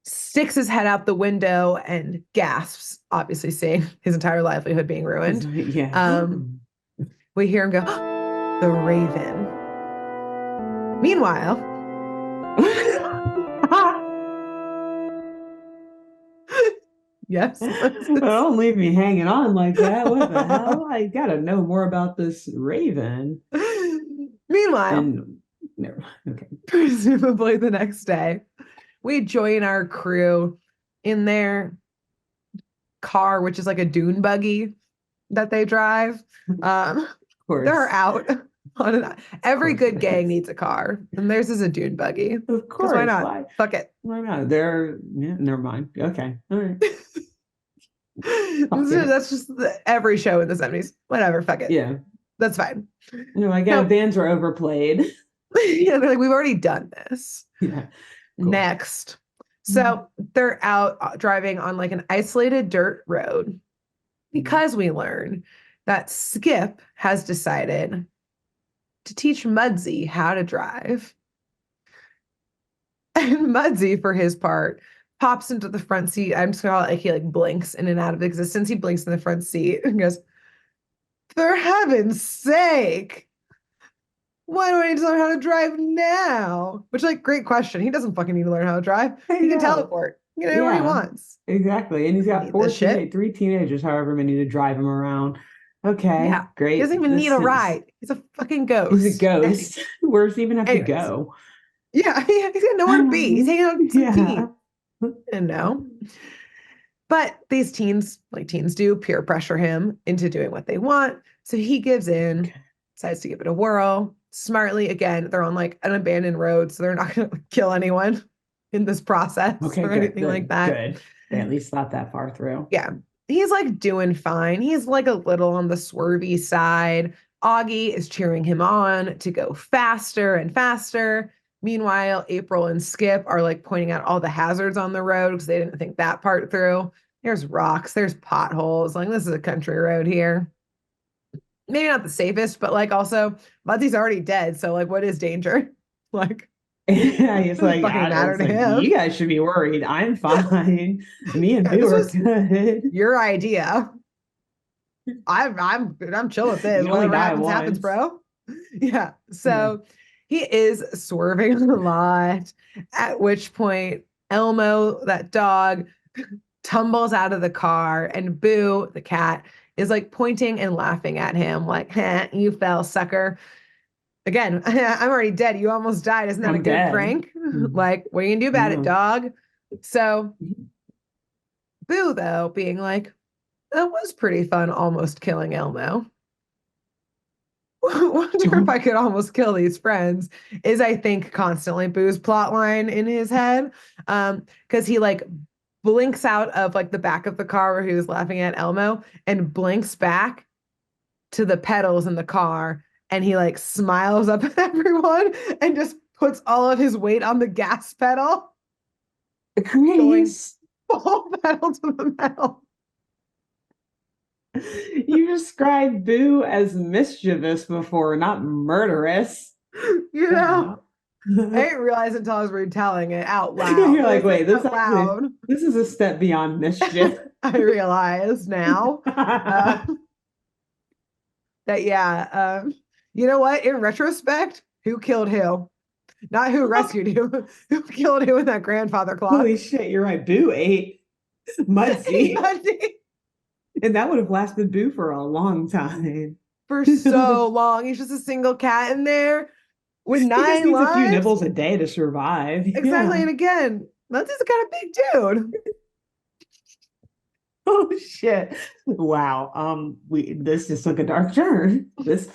sticks his head out the window and gasps, obviously seeing his entire livelihood being ruined. Yeah. We hear him go, the Raven. Meanwhile, Yes, Alexis. Don't leave me hanging on like that. What the hell? I gotta know more about this raven. Meanwhile, And no, okay. presumably the next day, we join our crew in their car, which is like a dune buggy that they drive. Um, Of course. they're out on Of every course good it gang is. needs a car, and theirs is a dune buggy. Of Because why course. not? Why? Fuck it. Why not? They're yeah, never mind. Okay. All right. Fuck it. That's just every show in the 70s. Whatever, fuck it. Yeah. That's fine. Again, No, bands are overplayed. yeah, they're like, we've already done this. Yeah. Cool. Next. So they're out driving on like an isolated dirt road because we learn that Skip has decided to teach Mudsie how to drive. And Mudsie, for his part, pops into the front seat. I'm just gonna call it like he like blinks in and out of existence. He blinks in the front seat and goes, "For heaven's sake, why do I need to learn how to drive now?" Which, like, great question. He doesn't fucking need to learn how to drive. I He can know. teleport. He can anywhere he Yeah, wants. exactly. And He he's doesn't got need this shit. three teenagers, however many, to drive him around. Okay, Yeah. He doesn't great. even need a ride. He's a fucking He's a ghost. ghost. Where does he even have to Anyways. go? Yeah, he's got nowhere to be. He's hanging out with some Yeah. teens. And no. But these teens, like teens do, peer pressure him into doing what they want. So he gives in, decides to give it a whirl. Smartly, again, they're on like an abandoned road, so they're not going to kill anyone in this process Okay, or good, anything like good, that. good. They at least thought that far through. Yeah. He's like doing fine. He's like a little on the swervy side. Augie is cheering him on to go faster and faster. Meanwhile, April and Skip are like pointing out all the hazards on the road because they didn't think that part through. There's rocks, there's potholes. Like, this is a country road here. Maybe not the safest, but like also, Mudsie's already dead. So, like, what is danger? Like, Yeah, it doesn't fucking matter it's to like him. you guys should be worried. I'm fine. Me and Yeah, Boo this are was good. your idea. I'm chill with this. You only Whatever die happens, happens, once. bro. Yeah. Yeah. So he is swerving a lot, at which point Elmo, that dog, tumbles out of the car, and Boo, the cat, is like pointing and laughing at him, like, you fell, sucker. Again, I'm already dead. You almost died. Isn't that a I'm good dead. prank? Like, what are you gonna do about it, Yeah. dog? So Boo, though, being like, that was pretty fun, almost killing Elmo. Wonder if I could almost kill these friends is, I think, constantly Boo's plot line in his head. Because he like blinks out of like the back of the car where he was laughing at Elmo and blinks back to the pedals in the car, and he like smiles up at everyone and just puts all of his weight on the gas pedal, going Grace, full pedal to the metal. you described Boo as mischievous before, not murderous. You Yeah. know, I didn't realize until I was retelling it out loud. You're When I like, said wait, it out loud, this is a step beyond mischief. I realize now uh, that, yeah, you know what? In retrospect, who killed who? Not who rescued who, who killed who in that grandfather Holy clock. shit, you're right. Boo ate Mudsy. Muddy And that would have lasted Boo for a long time. for He so long. He's just a single cat in there with just 9 needs a few lives. nibbles a day to survive. Exactly. Yeah. And again, Mudsy's a kind of big dude. Oh shit. Wow. We this just took a dark turn. This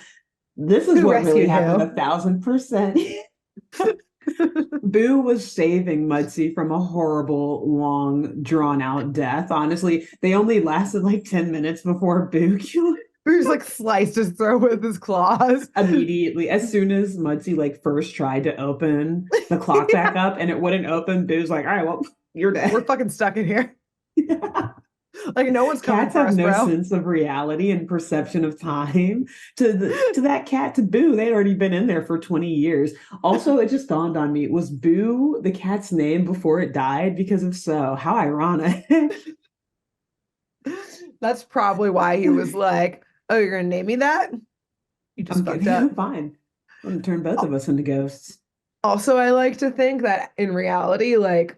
is Who what really rescued happened who? 1,000%. Boo was saving Mudsy from a horrible, long, drawn out death. Honestly, they only lasted like 10 minutes before Boo killed Who's like sliced his throat with his claws. immediately. As soon as Mudsy like first tried to open the clock back Yeah, up and it wouldn't open, Boo's like, all right, well, you're we're dead. fucking stuck in here. Like, no one's coming Cats for have us, no bro. sense of reality and perception of time. To that cat, to Boo, they'd already been in there for 20 years. Also, it just dawned on me, was Boo the cat's name before it died? Because if so, how ironic. That's probably why he was like, oh, you're gonna name me that? You just I'm fucked getting up. fine. I'm gonna turn both of us into ghosts. Also, I like to think that in reality, like,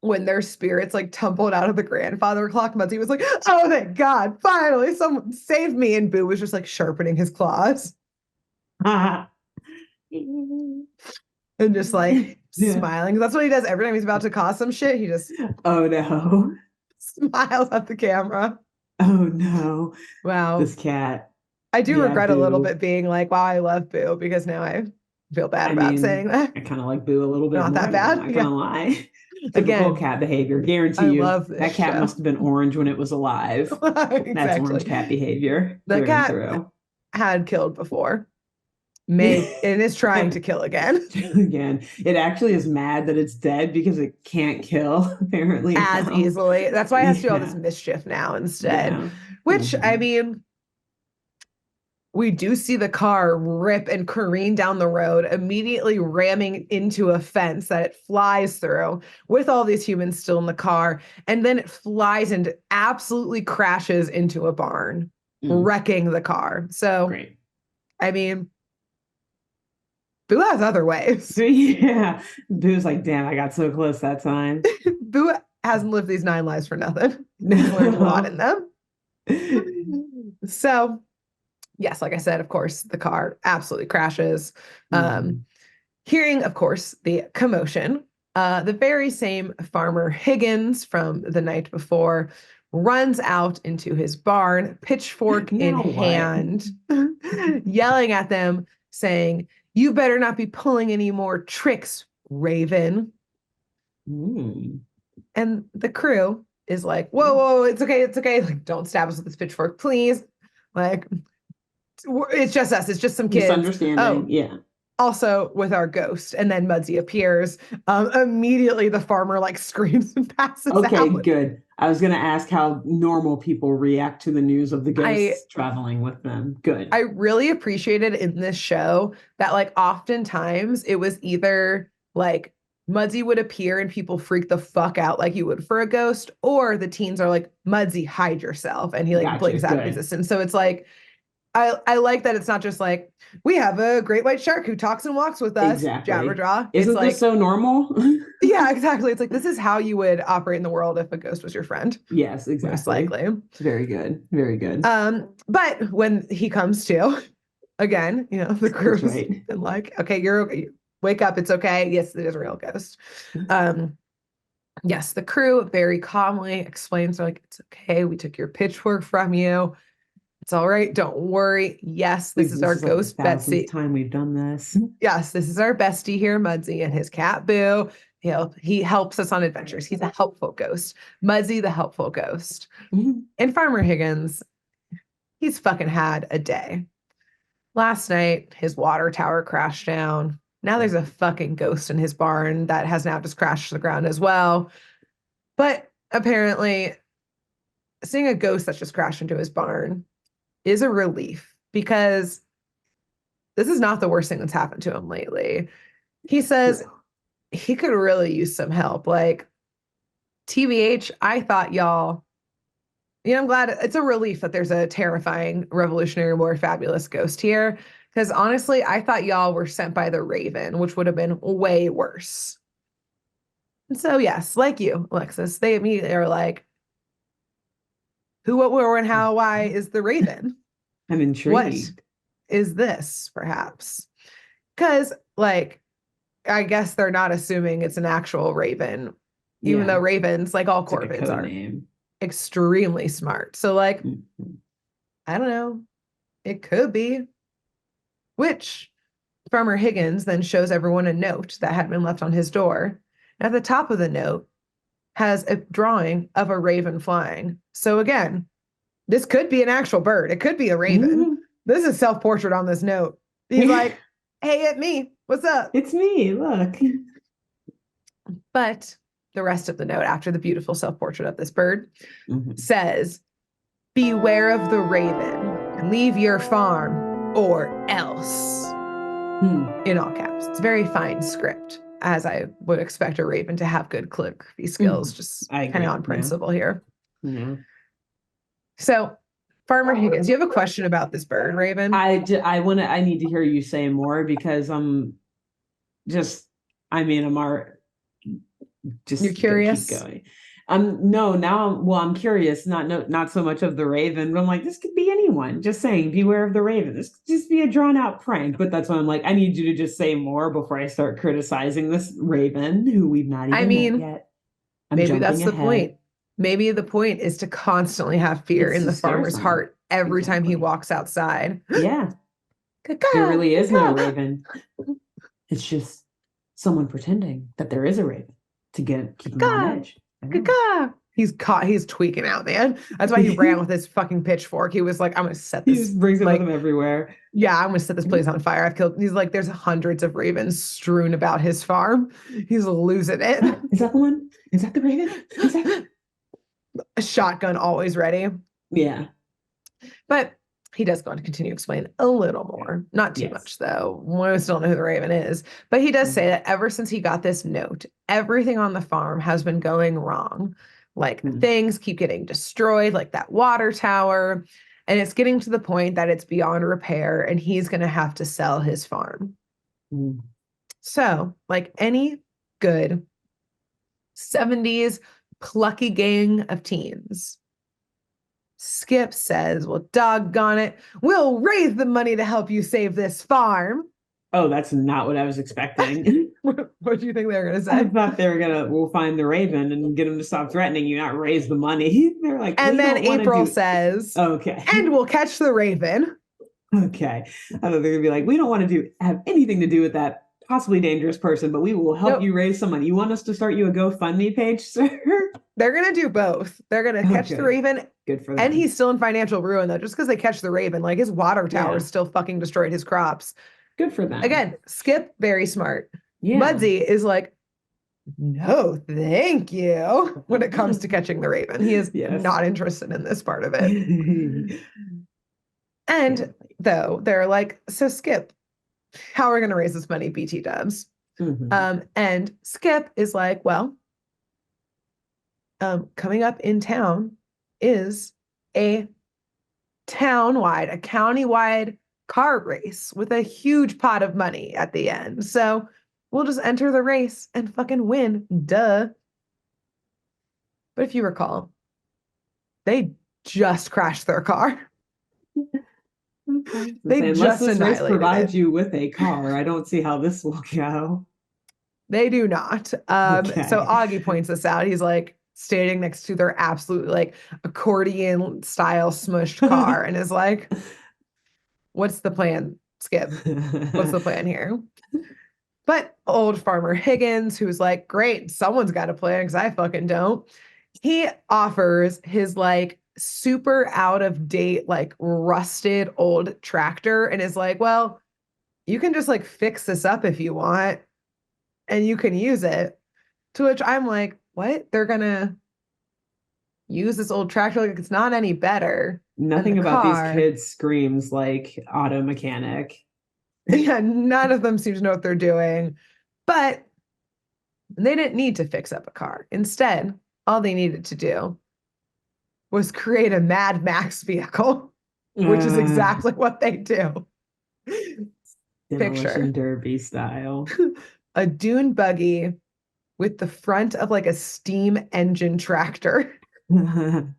when their spirits like tumbled out of the grandfather clock, Muzzy was like, oh, thank God, finally someone saved me. And Boo was just like sharpening his claws and just like smiling. That's what he does every time he's about to cause some shit. He just Oh no. smiles at the camera. Oh no. Wow. This cat. I do Yeah, regret a little Boo. bit being like, wow, I love Boo, because now I feel bad I about mean, saying that. I kind of like Boo a little bit Not more that now, I'm bad. not Yeah. gonna lie. Typical Again, cat behavior. Guarantee I you love this that cat show. must have been orange when it was alive. That's orange Exactly. cat behavior The through and cat through. had killed before, may and is trying to kill again Again, it actually is mad that it's dead because it can't kill apparently as now. easily. That's why it has to do all this Yeah. mischief now instead. Yeah. Which, I Mhm. mean, we do see the car rip and careen down the road, immediately ramming into a fence that it flies through with all these humans still in the car. And then it flies and absolutely crashes into a barn, Mm, wrecking the car. So, great. I mean, Boo has other ways. So yeah, Boo's like, damn, I got so close that time. Boo hasn't lived these 9 lives for nothing. He's learned a lot in No. them. So, yes, like I said, of course, the car absolutely crashes. Mhm. Hearing, of course, the commotion, the very same farmer Higgins from the night before runs out into his barn, pitchfork in Now what? hand, yelling at them, saying, "You better not be pulling any more tricks, Raven." Mm. And the crew is like, "Whoa, whoa, it's okay, it's okay. Like, don't stab us with this pitchfork, please. Like, it's just us, it's just some kids. Misunderstanding. Oh, Yeah. also with our ghost." And then Mudsie appears. Immediately the farmer like screams and passes Okay, out. good. I was going to ask how normal people react to the news of the I ghosts traveling with them. Good. I really appreciated in this show that like oftentimes it was either like Mudsie would appear and people freak the fuck out like you would for a ghost, or the teens are like, "Mudsie, hide yourself," and he like Gotcha. blinks out of Good. existence. So it's like I like that it's not just like, "We have a great white shark who talks and walks with us, Exactly. Jabberjaw." It's Isn't this like, so normal? yeah, exactly. It's like this is how you would operate in the world if a ghost was your friend, Yes, most exactly. likely. Very good. Very good. But when he comes to, again, the That's crew's right. been like, "Okay, you're okay. Wake up, it's okay." Yes, it is a real ghost. Um, yes, the crew very calmly explains, they're like, "It's okay. We took your pitchfork from you. It's all right. Don't worry. Yes, this This is our is like the ghost thousandth Betsy. time we've done this. Yes, this is our bestie here, Mudsie, and his cat Boo. He helps us on adventures. He's a helpful ghost. Mudsie, the helpful ghost. And Farmer Higgins, he's fucking had a day. Last night, his water tower crashed down. Now there's a fucking ghost in his barn that has now just crashed to the ground as well. But apparently, seeing a ghost that's just crashed into his barn is a relief, because this is not the worst thing that's happened to him lately. He says he could really use some help. Like, TBH, I thought y'all, I'm glad it's a relief that there's a terrifying, revolutionary, more fabulous ghost here. Because honestly, I thought y'all were sent by the Raven, which would have been way worse. And so, yes, like you, Alexis, they immediately are like, "Who, what, where, when, how, why is the Raven? I'm What intrigued. is this, perhaps?" Because, like, I guess they're not assuming it's an actual Raven, even though Yeah. Ravens, like all It's like a corvids, code are name. extremely smart. So, like, Mhm. I don't know. It could be. Which Farmer Higgins then shows everyone a note that had been left on his door. At the top of the note has a drawing of a raven flying. So again, this could be an actual bird. It could be a raven. This is self-portrait on this note. He's like, "Hey, it's me. What's up?" It's me. Look. But the rest of the note, after the beautiful self-portrait of this bird, Mhm. says, "Beware of the raven and leave your farm or else." In all caps. It's very fine script, as I would expect a raven to have good calligraphy skills, just I kind of agree. on principle here. Yeah. So, Farmer Higgins, do you have a question about this bird, Raven? I need to hear you say more because I'm just, I mean, You're just keep curious? going. No, now I'm curious, not so much of the Raven, but I'm like, this could be anyone. Just saying, beware of the Raven. This could just be a drawn out prank. But that's why I'm like, I need you to just say more before I start criticizing this Raven, who we've not I even met mean, yet. I'm maybe that's jumping the ahead. point. Maybe the point is to constantly have fear It's in to the scare farmer's someone. heart every time he Exactly. walks outside. Yeah, there Caw-caw, really is no caw-caw, Raven. It's just someone pretending that there is a Raven to keep him on caw-caw, edge. I know. caw-caw. He's tweaking out, man. That's why he ran with his fucking pitchfork. He was like, I'm gonna set He this, just brings it with him like, everywhere. yeah, I'm gonna set this place on fire. I've killed, he's like, there's hundreds of ravens strewn about his farm. He's losing it. Is that the one? Is that the Raven? Is that? A shotgun always ready. Yeah. But he does go on to continue to explain a little more. Not too Yes. much, though. We still don't know who the Raven is. But he does say Mm. that ever since he got this note, everything on the farm has been going wrong. Like Mm. things keep getting destroyed, like that water tower. And it's getting to the point that it's beyond repair and he's going to have to sell his farm. Mm. So, like any good 70s plucky gang of teens, Skip says, well, doggone it, we'll raise the money to help you save this farm. Oh, that's not what I was expecting. What do you think they were going to I say? thought they were we'll find the Raven and get him to stop threatening you, not raise the money. They're like, And we then don't want to April do. says, Okay. and we'll catch the Raven. Okay. I thought they were gonna be like, we don't want to have anything to do with that possibly dangerous person, but we will help Nope, you raise some money. You want us to start you a GoFundMe page, sir? they're going to do both. They're going to Oh, catch the good. Raven. Good for And them. he's still in financial ruin, though, just because they catch the Raven. Like his water tower Yeah. still fucking destroyed his crops. Good for them. Again, Skip, very smart. Yeah. Mudsie is like, no, thank you, when it comes to catching the Raven. He is Yes. not interested in this part of it. Yeah. And though they're like, so Skip, how are we going to raise this money, BT dubs? Mhm. And Skip is like, well, coming up in town is a a county-wide car race with a huge pot of money at the end. So we'll just enter the race and fucking win. Duh. But if you recall, they just crashed their car. Okay. They Unless just this race annihilated provides it. you with a car, I don't see how this will go. They do not. So Okay. Augie points this out. He's like standing next to their absolute like accordion style smushed car and is like, what's the plan, Skip? What's the plan here? But old farmer Higgins, who's like, great, someone's got a plan because I fucking don't. He offers his like super out of date, like rusted old tractor and is like, well, you can just like fix this up if you want and you can use it. To which I'm like, what? They're gonna use this old tractor like it's not any better than the Nothing about these car. kids screams like auto mechanic. Yeah, none of them seem to know what they're doing. But they didn't need to fix up a car. Instead, all they needed to do was create a Mad Max vehicle, which is Uh, exactly what they do. Demolition Picture Derby style. a dune buggy with the front of like a steam engine tractor and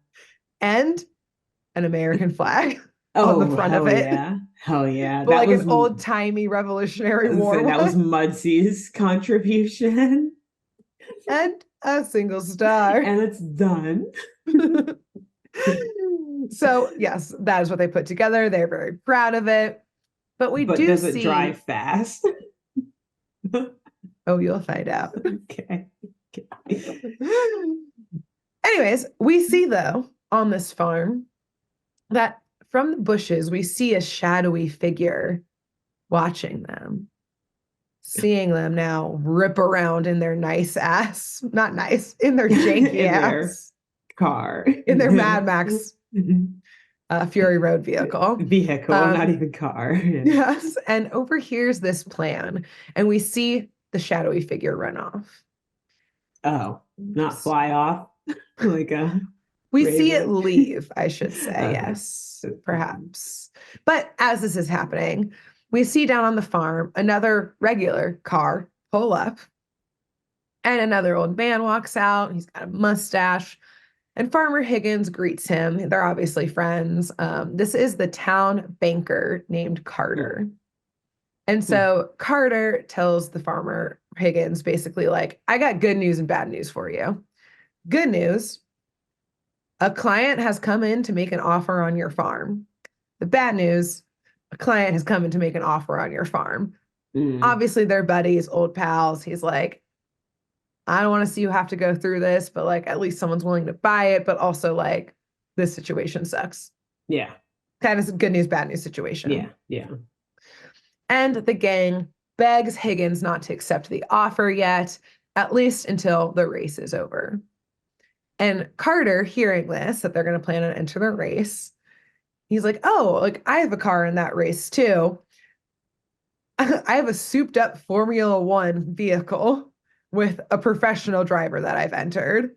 an American flag on the Oh, front of hell it, yeah. Hell yeah. but like an old-timey Revolutionary War That was one, Mudsey's contribution. and a single star. And it's done. So, yes, that is what they put together. They're very proud of it. But we But do does it see, drive fast? oh, you'll find out. Okay. Anyways, we see though on this farm that from the bushes, we see a shadowy figure watching them, seeing them now rip around in their nice ass, not nice, in their janky In their ass, car. in their Mad Max Fury Road vehicle. Vehicle, not even car. Yes, and overhears this plan, and we see the shadowy figure run off. Oh, not fly off like a We see it raven. leave, I should say, Okay. yes, perhaps. But as this is happening, we see down on the farm another regular car pull up, And another old man walks out. He's got a mustache. And Farmer Higgins greets him. They're obviously friends. This is the town banker named Carter. And so Carter tells the farmer Higgins basically, like, I got good news and bad news for you. Good news, a client has come in to make an offer on your farm. The bad news, a client has come in to make an offer on your farm. Obviously, they're buddies, old pals. He's like, I don't want to see you have to go through this, but like at least someone's willing to buy it, but also like this situation sucks. Yeah. Kind of good news, bad news situation. Yeah. Yeah. And the gang begs Higgins not to accept the offer yet, at least until the race is over. And Carter, hearing this, that they're going to plan on enter the race, he's like, oh, like I have a car in that race too. I have a souped up Formula One vehicle with a professional driver that I've entered.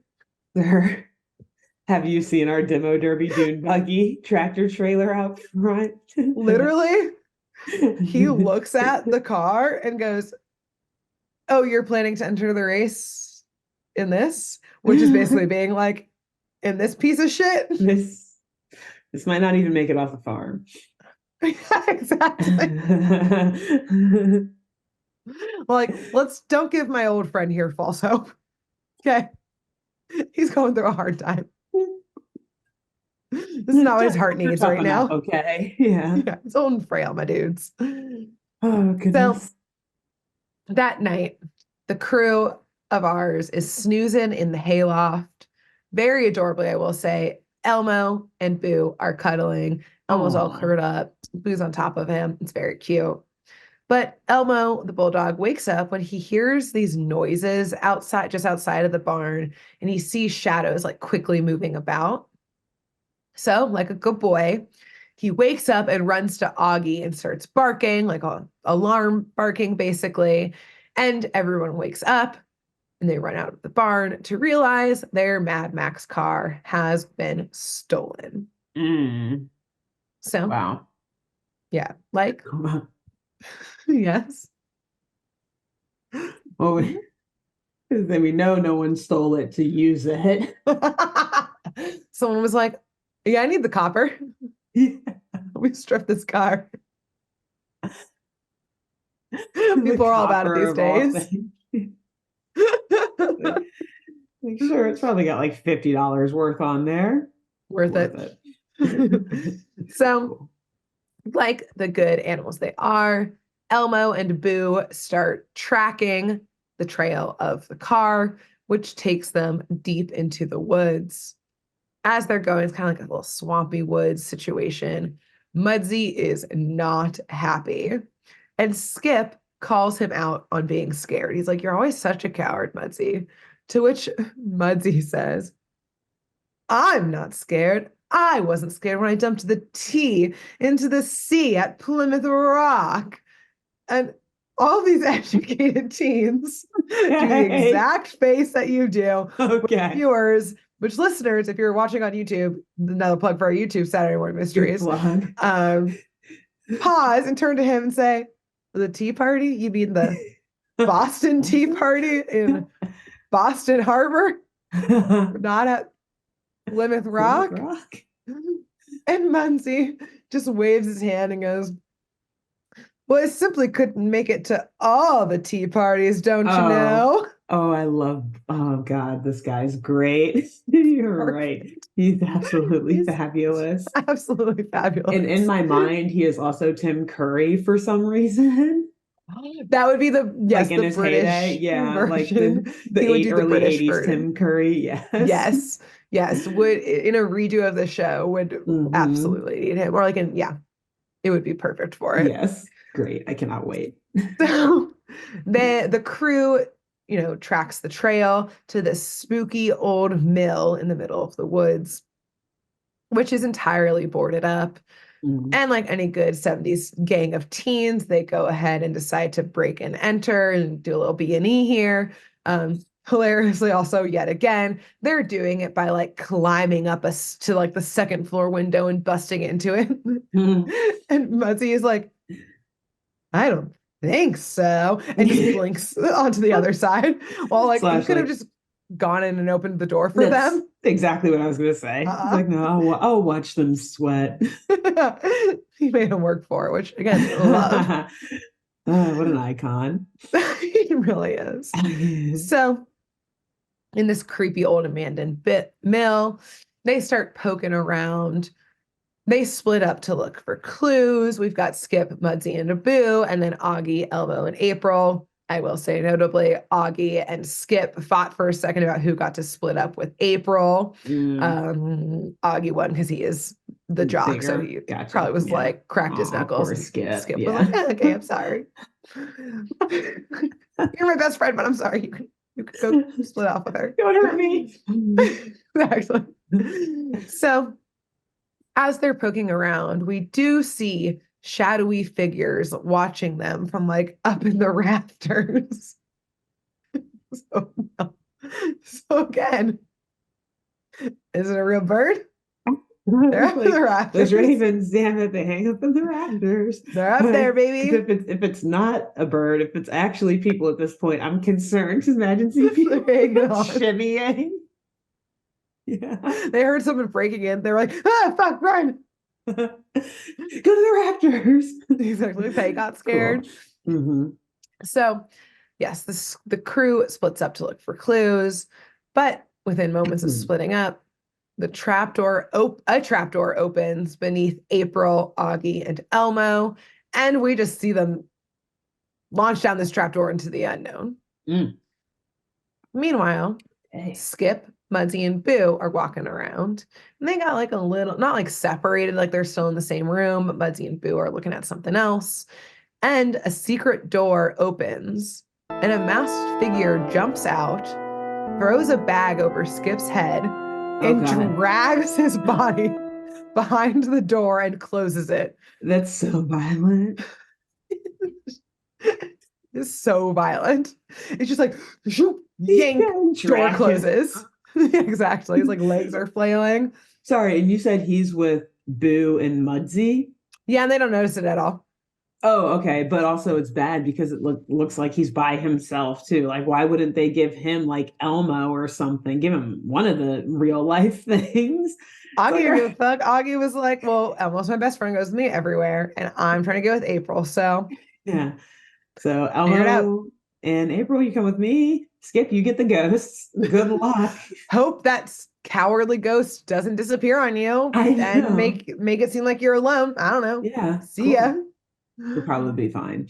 Have you seen our demo derby dune buggy tractor trailer out front? Literally, he looks at the car and goes, oh, you're planning to enter the race in this? Which is basically being like, in this piece of shit? This might not even make it off the farm. Exactly. Like, don't give my old friend here false hope. Okay. He's going through a hard time. This is not what his heart needs right now. Okay. Yeah. It's old and frail, my dudes. Oh, goodness. So that night, the crew of ours is snoozing in the hayloft. Very adorably, I will say. Elmo and Boo are cuddling. Elmo's all curled up. Boo's on top of him. It's very cute. But Elmo, the bulldog, wakes up when he hears these noises outside, just outside of the barn, and he sees shadows like quickly moving about. So, like a good boy, he wakes up and runs to Augie and starts barking, like a alarm barking, basically. And everyone wakes up and they run out of the barn to realize their Mad Max car has been stolen. So, wow. Yeah, like, yes. Well, then we know no one stole it to use it. Someone was like, yeah, I need the copper. We stripped this car. People are all about it these days. Like, sure, it's probably got like $50 worth on there. Worth it. So, like the good animals they are, Elmo and Boo start tracking the trail of the car, which takes them deep into the woods. As they're going, it's kind of like a little swampy woods situation. Mudsie is not happy. And Skip calls him out on being scared. He's like, you're always such a coward, Mudsie. To which Mudsie says, I'm not scared. I wasn't scared when I dumped the tea into the sea at Plymouth Rock. And all these educated teens do the exact face that you do. Okay. Viewers, which listeners, if you're watching on YouTube, another plug for our YouTube Saturday Morning Mysteries. Pause and turn to him and say, the tea party? You mean the Boston Tea Party in Boston Harbor? Not at Plymouth Rock? And Muncie just waves his hand and goes, well, I simply couldn't make it to all the tea parties, don't you know? Oh, God, this guy's great. You're right. He's absolutely fabulous. Absolutely fabulous. And in my mind, he is also Tim Curry for some reason. That would be the like in the his British heyday, yeah, version. like the early '80s Tim Curry, yes. Would in a redo of the show would absolutely need him, or like it would be perfect for it. Yes, great. I cannot wait. So the crew, tracks the trail to this spooky old mill in the middle of the woods, which is entirely boarded up. And like any good 70s gang of teens, they go ahead and decide to break and enter and do a little B&E here. Hilariously, also, yet again, they're doing it by like climbing up to like the second floor window and busting into it. And Muzzy is like, I don't think so, and just blinks onto the other side. Well, like he Slash, could have like, just gone in and opened the door for that's them. exactly what I was going to say. It's Uh-uh. like, no, I'll watch them sweat. He made him work for it, which again, love. What an icon. He really is. So, in this creepy old abandoned mill, they start poking around. They split up to look for clues. We've got Skip, Mudsie, and Abu, and then Augie, Elmo, and April. I will say, notably, Augie and Skip fought for a second about who got to split up with April. Augie won because he is the jock, so Bigger. he Gotcha. probably was Yeah. like cracked his knuckles. Poor And Skip. Skip was Yeah. like, okay, I'm sorry. You're my best friend, but I'm sorry. You could go split off with her. Don't hurt me. Actually. So as they're poking around, we do see shadowy figures watching them from like up in the rafters. So, so again, is it a real bird? They're up in the rafters. Those ravens, damn it, they hang up in the rafters. They're up there, baby. If it's not a bird, if it's actually people at this point, I'm concerned. Just imagine seeing people shimmying. Yeah. They heard someone breaking in. They were like, ah, fuck, run. Go to the rafters. Exactly. They got scared. Cool. Mm-hmm. So, yes, the crew splits up to look for clues, but within moments of splitting up, a trapdoor opens beneath April, Augie, and Elmo, and we just see them launch down this trapdoor into the unknown. Meanwhile, Skip, Mudsie, and Boo are walking around, and they got like a little, not like separated, like they're still in the same room, but Mudsie and Boo are looking at something else. And a secret door opens, and a masked figure jumps out, throws a bag over Skip's head, and drags his body behind the door and closes it. That's so violent. It's so violent. It's just like, yank, door closes. Exactly. It's like legs are flailing. Sorry, and you said he's with Boo and Mudsie? Yeah, and they don't notice it at all. Oh, okay. But also it's bad because it looks like he's by himself too. Like, why wouldn't they give him like Elmo or something? Give him one of the real life things. Augie didn't give a fuck. Augie was like, well, Elmo's my best friend, goes with me everywhere, and I'm trying to go with April. So yeah. So Elmo and April, you come with me. Skip, you get the ghosts. Good luck. Hope that cowardly ghost doesn't disappear on you and make it seem like you're alone. I don't know. Yeah. See ya. You'll probably be fine.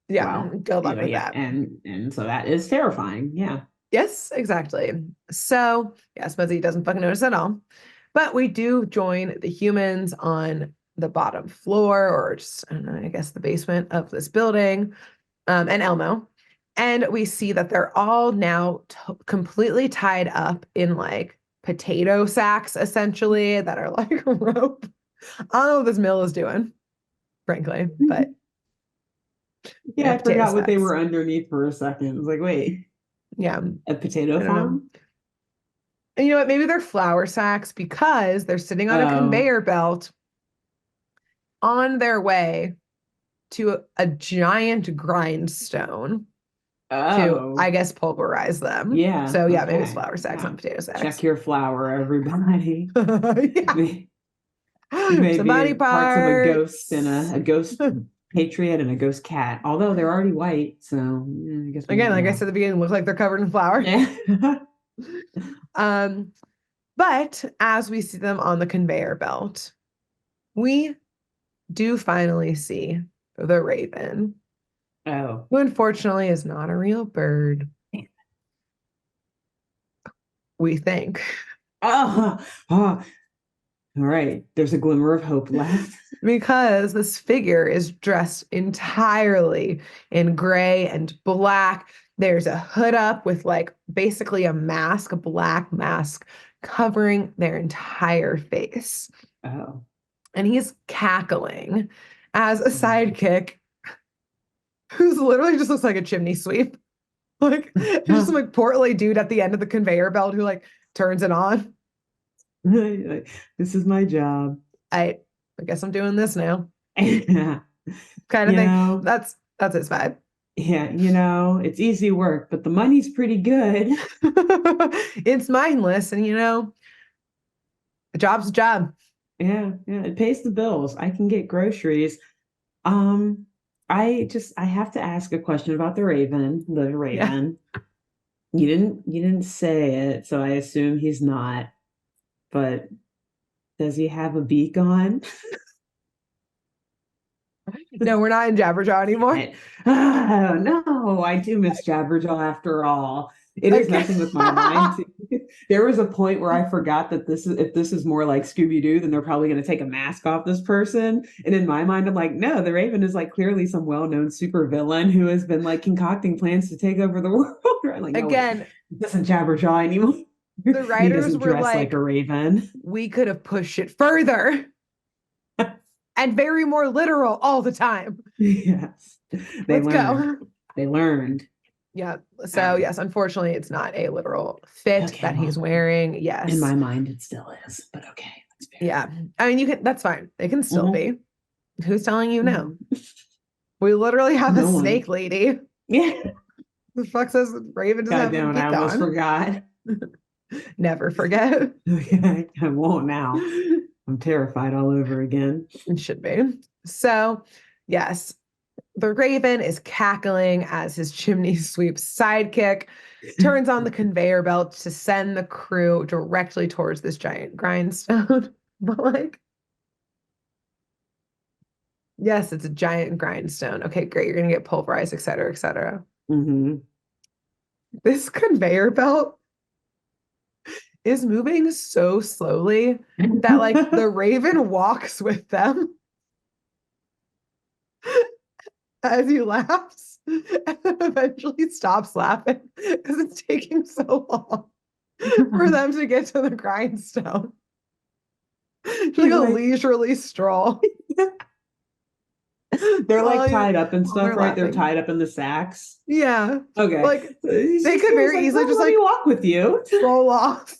Yeah. Wow. Good luck with that. And so that is terrifying. Yeah. Yes, exactly. So yes, Mudsie doesn't fucking notice at all. But we do join the humans on the bottom floor, or just, I don't know, I guess the basement of this building, and Elmo. And we see that they're all now completely tied up in like potato sacks, essentially, that are like rope. I don't know what this mill is doing, frankly, but yeah, I forgot what they were underneath for a second. I was like, wait, yeah, a potato farm? And you know what? Maybe they're flour sacks because they're sitting on a conveyor belt on their way to a giant grindstone to, I guess, pulverize them. Yeah. So yeah, maybe it's flour sacks, not potato sacks. Check your flour, everybody. Yeah. Maybe Somebody parts of a ghost and a ghost patriot and a ghost cat. Although they're already white, so I guess again, like I said at the beginning, look like they're covered in flour. Yeah. But as we see them on the conveyor belt, we do finally see the raven. Oh. Who unfortunately is not a real bird. We think. All right. There's a glimmer of hope left. Because this figure is dressed entirely in gray and black. There's a hood up with like basically a mask, a black mask covering their entire face. Oh. And he's cackling as a sidekick who's literally just looks like a chimney sweep. Like just some like portly dude at the end of the conveyor belt who like turns it on. This is my job. I guess I'm doing this now. Yeah. Kind of thing. That's his vibe. Yeah, it's easy work, but the money's pretty good. It's mindless, and a job's a job. Yeah, yeah, it pays the bills. I can get groceries. Um, I have to ask a question about the Raven. The Yeah. Raven. You didn't say it, so I assume he's not. But does he have a beak on? No, we're not in Jabberjaw anymore. Oh, no, I do miss Jabberjaw after all. It is Okay. messing with my mind too. There was a point where I forgot that if this is more like Scooby-Doo, then they're probably going to take a mask off this person. And in my mind, I'm like, no, the Raven is like clearly some well-known supervillain who has been like concocting plans to take over the world. I'm like, no, wait, Again, it doesn't Jabberjaw anymore. the And he writers doesn't were dress like like, a raven. we could have pushed it further and very more literal all the time. Yes, they Let's learned. go. They learned. Yeah. All So, right. yes, unfortunately, it's not a literal fit Okay, that he's well, wearing. in Yes. my mind, it still is, but okay, that's Yeah. I mean, that's fine. It can fair. still be. Who's telling you no? Mhm. We literally have a No one. snake lady. Yeah. The fuck says Raven doesn't God have a damn it, I beak almost on? forgot. Never forget. Okay, I won't now. I'm terrified all over again. It should be. So, yes, the Raven is cackling as his chimney sweep sidekick turns on the conveyor belt to send the crew directly towards this giant grindstone. But, like, yes, it's a giant grindstone. Okay, great. You're going to get pulverized, et cetera, et cetera. Hmm. This conveyor belt is moving so slowly that, like, the Raven walks with them as he laughs and then eventually stops laughing because it's taking so long for them to get to the grindstone. It's like He's a like, leisurely stroll they're while, like tied up and while stuff, they're right? They're laughing. tied up in the sacks. Yeah. Okay. Like So he they just could he was very like, easily oh, just let me like walk with you. stroll off.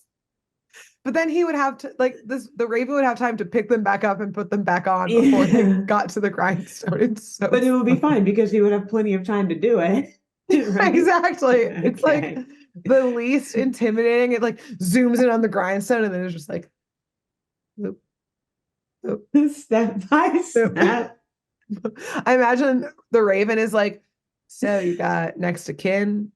But then he would have to like this the Raven would have time to pick them back up and put them back on before they Yeah. got to the grindstone. It's so But it would be funny. fine because he would have plenty of time to do it. Right? Exactly. It's like Okay. the least intimidating. It like zooms in on the grindstone and then it's just like whoop, whoop, Step by whoop. step. I imagine the Raven is like, so you got next to kin,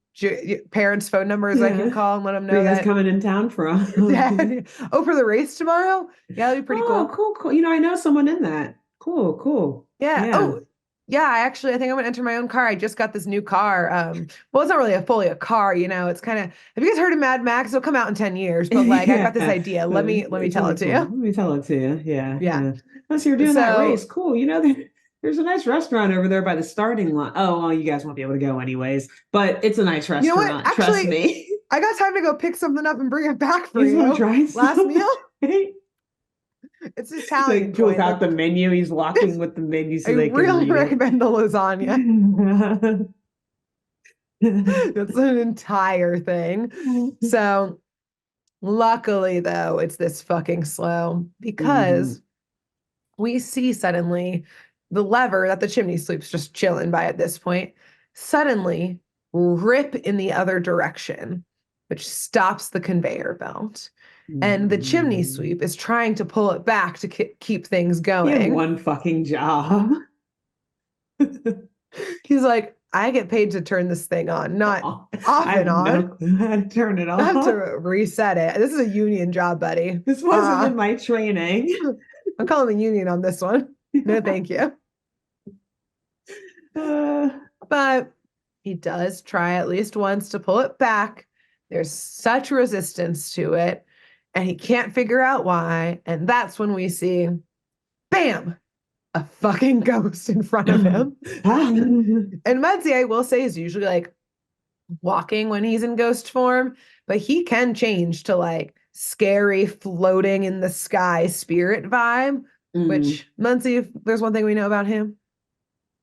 parents' phone numbers I can Yeah. call and let them Where know you guys that coming in town you're from? dead. Oh, for the race tomorrow? Yeah, that'd be pretty Oh, cool. cool, cool. I know someone in that. Cool, cool. Yeah. Yeah. Oh, yeah. I think I'm gonna enter my own car. I just got this new car. Well, it's not really fully a car, It's kind of. Have you guys heard of Mad Max? It'll come out in 10 years, but like I got this Yeah. idea. Let me It's tell really it to cool. you. Let me tell it to you. Yeah, Yeah. yeah. Oh, so you're doing that race. So Cool. There's a nice restaurant over there by the starting line. Oh, well, you guys won't be able to go anyways, but it's a nice you know what? restaurant. Trust Actually, me. I got time to go pick something up and bring it back for He's gonna you. try Last some. meal. It's an Italian Like pulls joint. out The the menu. He's walking with the menu I so they can really read it. recommend the lasagna. It's an entire thing. So luckily, though, it's this fucking slow Mhm. because we see suddenly the lever that the chimney sweep's just chilling by at this point suddenly rip in the other direction, which stops the conveyor belt. And the chimney Mhm. sweep is trying to pull it back to keep things You have going. one fucking job. He's like, I get paid to turn this thing on, not Oh, I off have and no on. clue how to turn it I have to off. reset it. This is a union job, buddy. This wasn't in my training. I'm calling the union on this one. No, thank you. Uh, But he does try at least once to pull it back. There's such resistance to it, and he can't figure out why. And that's when we see, bam, a fucking ghost in front of him. And Mudsy, I will say, is usually like walking when he's in ghost form, but he can change to like scary, floating in the sky spirit vibe, mm, which Mudsy, if there's one thing we know about him,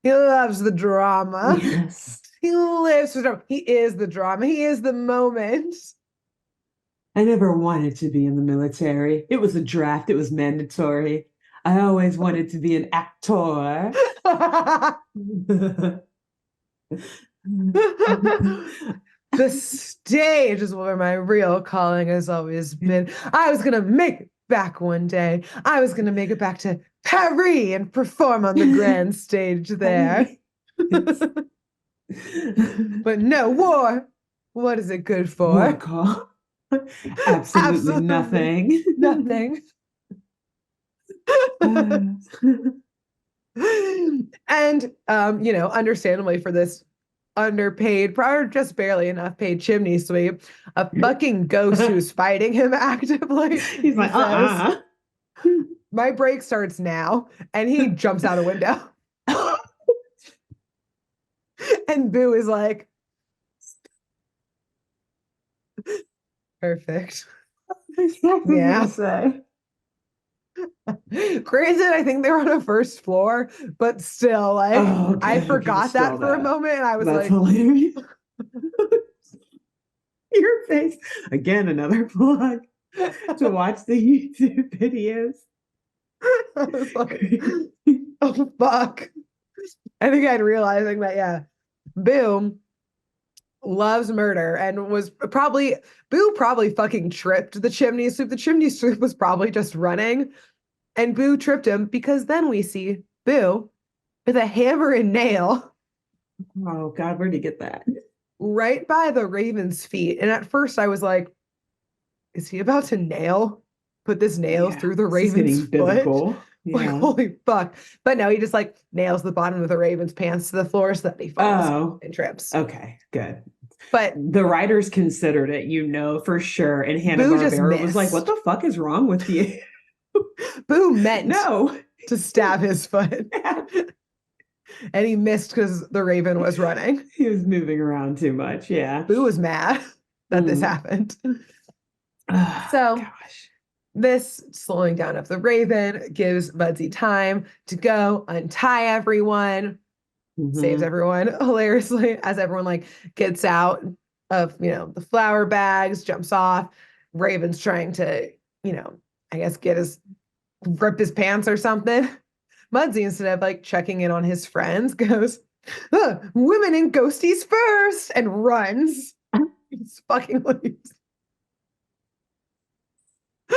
he loves the drama. yes. He lives for drama. He is the drama. He is the moment. I never wanted to be in the military. It was a draft, it was mandatory. I always wanted to be an actor. The stage is where my real calling has always been. I was gonna make it back one day. I was gonna make it back to Paris and perform on the grand stage there. But no, war. What is it good War for? call. Absolutely Absolutely nothing. nothing. And understandably for this underpaid, or just barely enough paid chimney sweep, a fucking ghost who's fighting him actively. He's like, says, my break starts now, and he jumps out a window. And Boo is like, perfect. Yeah. Granted, I think they're on a first floor, but still, like, I forgot that for a moment, and I was That's like, hilarious. Your face. Again, another plug to watch the YouTube videos. I was like, oh, fuck. I think I'd realizing that, yeah, Boo loves murder and Boo probably fucking tripped the chimney sweep. The chimney sweep was probably just running, and Boo tripped him because then we see Boo with a hammer and nail. Oh, God, where'd he get that? Right by the Raven's feet. And at first I was like, is he about to put this nail through the Raven's foot? Biblical. Yeah. Like, holy fuck. But no, he just like nails the bottom of the Raven's pants to the floor so that he falls and trips. Okay, good. But the writers considered it, for sure. And Hanna-Barbera was like, what the fuck is wrong with you? Boo meant no to stab his foot. And he missed because the Raven was running. He was moving around too much. Yeah. Boo was mad that this happened. So gosh. This slowing down of the Raven gives Budsy time to go untie everyone, saves everyone hilariously as everyone like gets out of, the flour bags, jumps off. Raven's trying to, I guess rip his pants or something. Mudsy, instead of like checking in on his friends, goes, women and ghosties first, and runs. He's fucking leaves.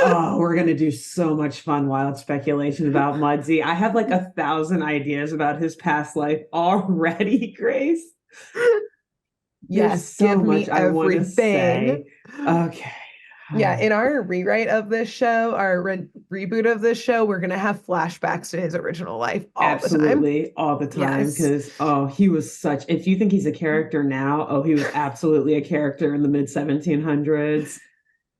Oh, we're going to do so much fun, wild speculation about Mudsy. I have like 1,000 ideas about his past life already, Grace. Yes, so give me everything. Okay. Yeah, in our rewrite of this show, our reboot of this show, we're going to have flashbacks to his original life absolutely all the time. Because, he was if you think he's a character now, he was absolutely a character in the mid 1700s.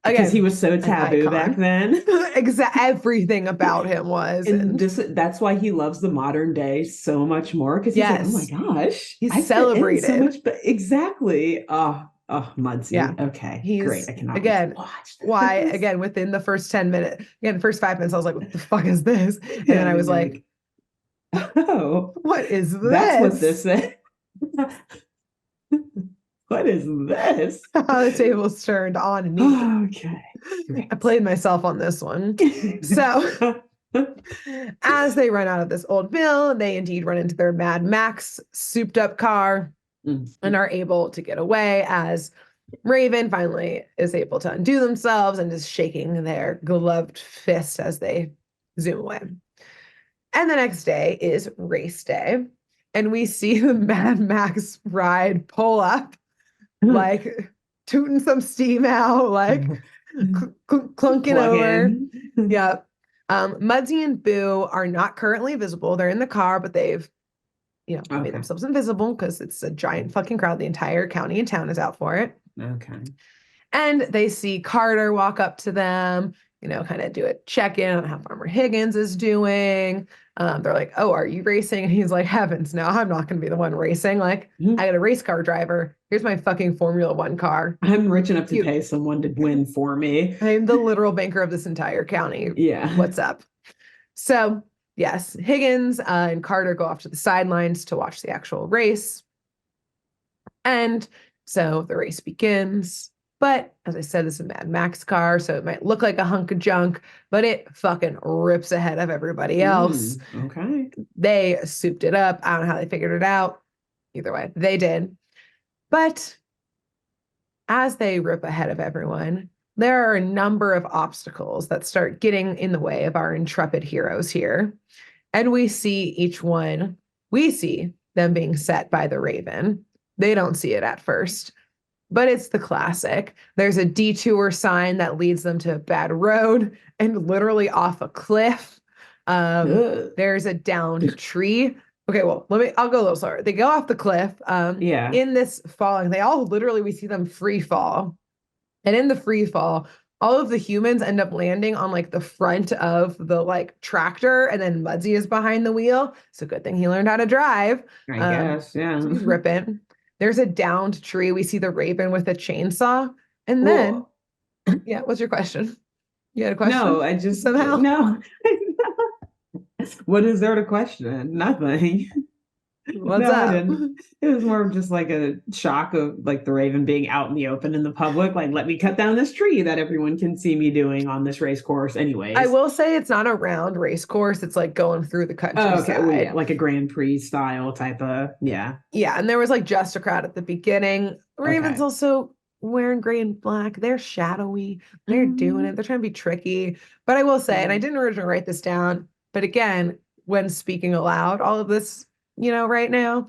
Because he was so taboo back then. Exactly. Everything about him was. And that's why he loves the modern day so much more. Because he's like, oh my gosh. He's celebrated so much. But exactly. Mudsy. Yeah. Okay. He's great. I cannot watch this. Why, again, within the first 10 minutes, first 5 minutes, I was like, what the fuck is this? And then I was like, oh, what is this? That's what this is. What is this? How the tables turned on and okay. I played myself on this one. So as they run out of this old mill, they indeed run into their Mad Max souped up car and are able to get away as Raven finally is able to undo themselves and is shaking their gloved fist as they zoom away. And the next day is race day. And we see the Mad Max ride pull up, like tooting some steam out, like clunking over. Yep. Mudsy and Boo are not currently visible. They're in the car, but they've, made themselves invisible because it's a giant fucking crowd. The entire county and town is out for it. Okay. And they see Carter walk up to them, kind of do a check-in on how Farmer Higgins is doing. They're like, oh, are you racing? And he's like, heavens, no, I'm not going to be the one racing. Like, I got a race car driver. Here's my fucking Formula One car. I'm rich enough to pay someone to win for me. I'm the literal banker of this entire county. Yeah. What's up? So, yes, Higgins and Carter go off to the sidelines to watch the actual race. And so the race begins. But as I said, it's a Mad Max car, so it might look like a hunk of junk, but it fucking rips ahead of everybody else. Okay. They souped it up. I don't know how they figured it out. Either way, they did. But as they rip ahead of everyone, there are a number of obstacles that start getting in the way of our intrepid heroes here. And we see them being set by the Raven. They don't see it at first, but it's the classic. There's a detour sign that leads them to a bad road and literally off a cliff. There's a downed tree. Okay, well, I'll go a little slower. They go off the cliff. Yeah. In this falling, we see them free fall. And in the free fall, all of the humans end up landing on like the front of the like tractor, and then Mudsie is behind the wheel. So good thing he learned how to drive. I guess, yeah. So he's ripping. There's a downed tree. We see the Raven with a chainsaw. And then, yeah, what's your question? You had a question? No, I just somehow. No. What is there to question? Nothing. What's up? It was more of just like a shock of like the Raven being out in the open in the public. Like, let me cut down this tree that everyone can see me doing on this race course. Anyways, I will say it's not a round race course. It's like going through the countryside. Oh, okay. Well, yeah, like a Grand Prix style type of, yeah. Yeah, and there was like just a crowd at the beginning. Raven's also wearing gray and black. They're shadowy. They're doing it. They're trying to be tricky. But I will say, and I didn't originally write this down, but again, when speaking aloud, all of this, right now,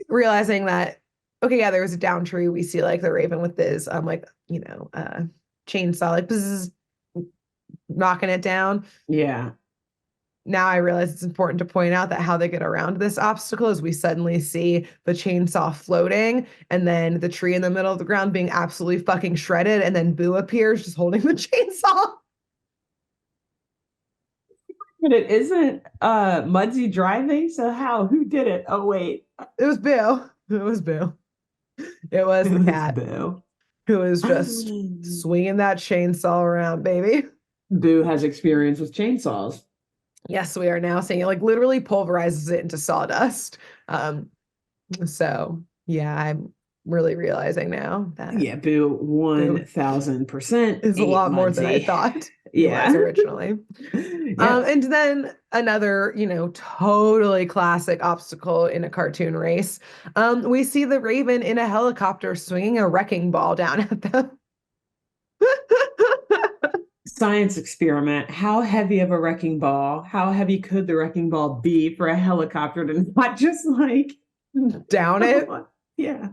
realizing that, okay, yeah, there was a down tree. We see like the Raven with this, chainsaw, like bzzz, knocking it down. Yeah. Now I realize it's important to point out that how they get around this obstacle is we suddenly see the chainsaw floating and then the tree in the middle of the ground being absolutely fucking shredded, and then Boo appears just holding the chainsaw. But it isn't Mudsie driving, so how? Who did it? Oh, wait. It was Boo. It was Boo. It was the cat. Boo. Who is just swinging that chainsaw around, baby. Boo has experience with chainsaws. Yes, we are now seeing it, like literally pulverizes it into sawdust. So yeah, I'm really realizing now that Boo 1000% is a lot more than I thought. Yeah, originally. And then another, totally classic obstacle in a cartoon race. We see the Raven in a helicopter swinging a wrecking ball down at them. Science experiment. How heavy of a wrecking ball? How heavy could the wrecking ball be for a helicopter to not just like down it? Yeah.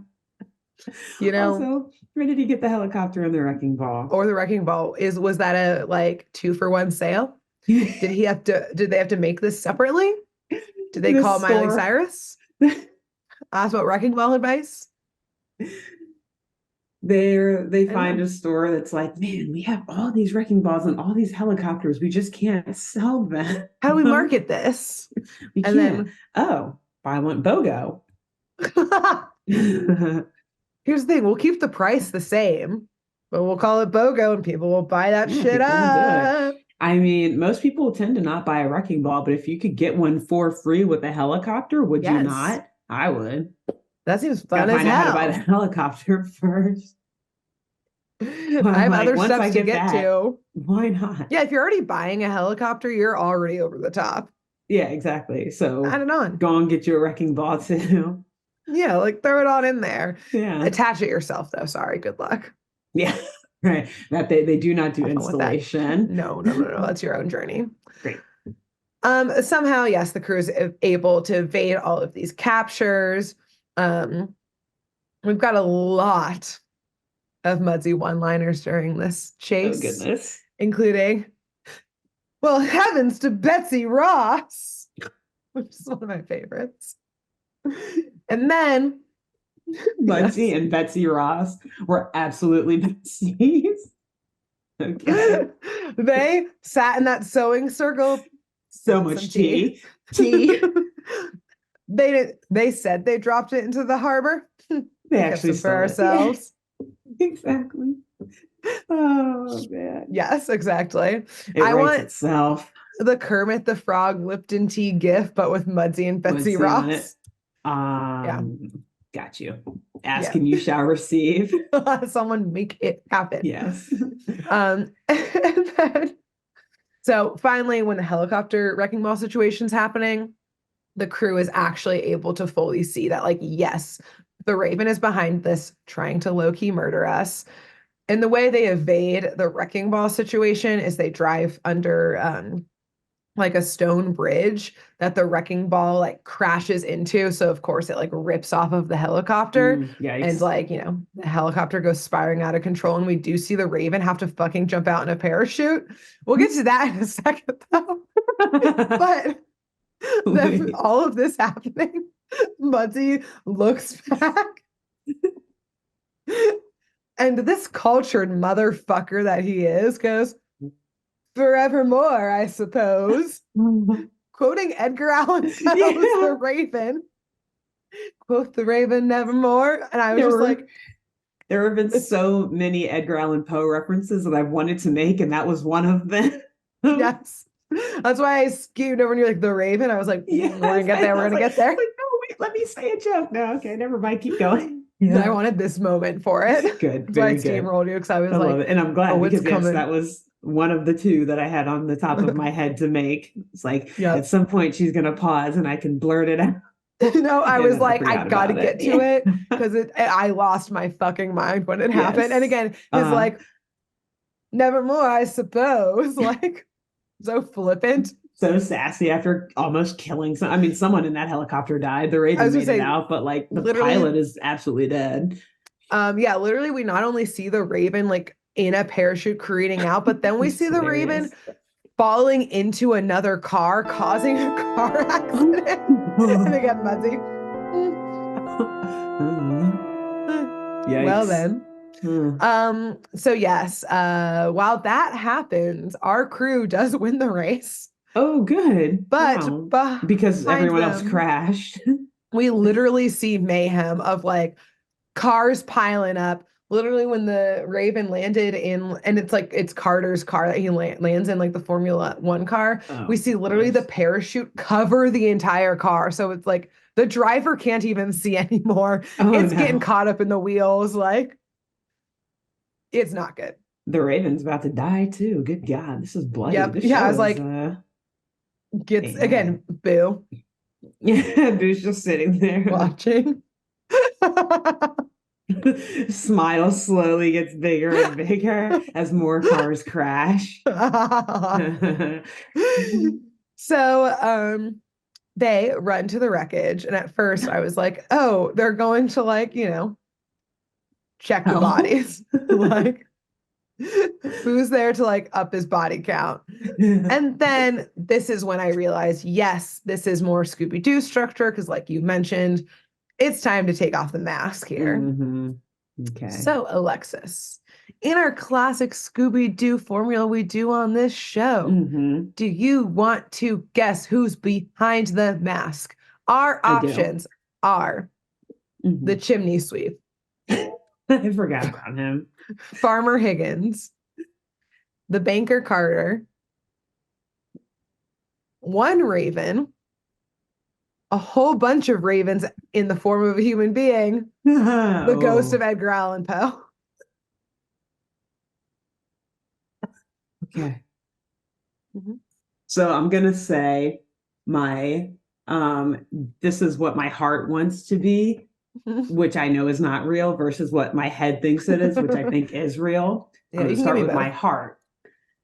Also, where did he get the helicopter and the wrecking ball? Or the wrecking ball was that a like 2-for-1 sale? Did they have to make this separately? Did they call Miley Cyrus? Ask about wrecking ball advice? They find a store that's like, man, we have all these wrecking balls and all these helicopters. We just can't sell them. How do we market this? We can't. Buy one BOGO. Here's the thing. We'll keep the price the same, but we'll call it BOGO and people will buy that shit up. I mean, most people tend to not buy a wrecking ball, but if you could get one for free with a helicopter, would you not? I would. That seems fun as hell. Find out how to buy the helicopter first. I have other stuff to get to. Why not? Yeah, if you're already buying a helicopter, you're already over the top. Yeah, exactly. So add it on. Go and get you a wrecking ball too. Yeah, like throw it on in there. Yeah. Attach it yourself though. Sorry, good luck. Yeah. Right. That they do not do installation. No. That's your own journey. Great. Somehow, yes, the crew is able to evade all of these captures. We've got a lot of Mudsie one-liners during this chase. Oh, goodness. Including, well, heavens to Betsy Ross, which is one of my favorites. And then Mudsie and Betsy Ross were absolutely besties. Okay. They sat in that sewing circle. So much tea. They said they dropped it into the harbor. They actually for ourselves. Yeah. Exactly. Oh man. Yes, exactly. I want itself. The Kermit the Frog Lipton tea gif, but with Mudsie and Betsy Ross. Got you. Ask and you shall receive. Someone make it happen. Yes. And then, so finally, when the helicopter wrecking ball situation's happening, the crew is actually able to fully see that, like, yes, the Raven is behind this, trying to low-key murder us. And the way they evade the wrecking ball situation is they drive under like a stone bridge that the wrecking ball like crashes into. So of course it like rips off of the helicopter and Yikes. like, the helicopter goes spiraling out of control. And we do see the Raven have to fucking jump out in a parachute. We'll get to that in a second though. But then all of this happening, Muddy looks back. And this cultured motherfucker that he is goes, forevermore, I suppose. Quoting Edgar Allan Poe's The Raven. Quote the Raven nevermore. And I was just like, there have been so many Edgar Allan Poe references that I've wanted to make, and that was one of them. Yes. That's why I skewed over and you're like, The Raven. I was like, we're gonna get there. We're gonna get there. Like, no, wait, let me say a joke. No, okay, never mind. Keep going. I wanted this moment for it. Good. That's why I Very good. steamrolled you because I was I like, love it. And I'm glad because yes, coming. that was one of the two that I had on the top of my head to make. It's like at some point she's gonna pause and I can blurt it out. No, I was like, I gotta get to it because I lost my fucking mind when it happened. And again, his like, nevermore, I suppose, like so flippant. So sassy after almost killing some. I mean, someone in that helicopter died. The Raven made it out, but like the pilot is absolutely dead. Yeah, literally, we not only see the Raven like in a parachute careening out, but then we see the Raven falling into another car, causing a car accident. And again, Muzzy. Well then. So yes, while that happens, our crew does win the race. Oh, good. But because everyone else crashed. We literally see mayhem of like cars piling up. Literally, when the Raven landed in, and it's Carter's car that he lands in, like the Formula One car, we see literally the parachute cover the entire car. So it's like the driver can't even see anymore. It's getting caught up in the wheels. Like, it's not good. The Raven's about to die too. Good God, this is bloody. Yep. Yeah, I was like, again, Boo. Yeah, Boo's just sitting there watching. Smile slowly gets bigger and bigger as more cars crash. So they run to the wreckage, and at first I was like, oh, they're going to like, check the bodies. Like, who's there to like up his body count? And then this is when I realized, yes, this is more Scooby-Doo structure, because like you mentioned, it's time to take off the mask here. Okay. So, Alexis, in our classic Scooby-Doo formula we do on this show, do you want to guess who's behind the mask? Our options are the chimney sweep. I forgot about him. Farmer Higgins, the banker Carter, one Raven, a whole bunch of ravens in the form of a human being, the ghost of Edgar Allan Poe. Okay. So I'm gonna say this is what my heart wants to be, which I know is not real, versus what my head thinks it is, which I think is real. I'm gonna start with my heart.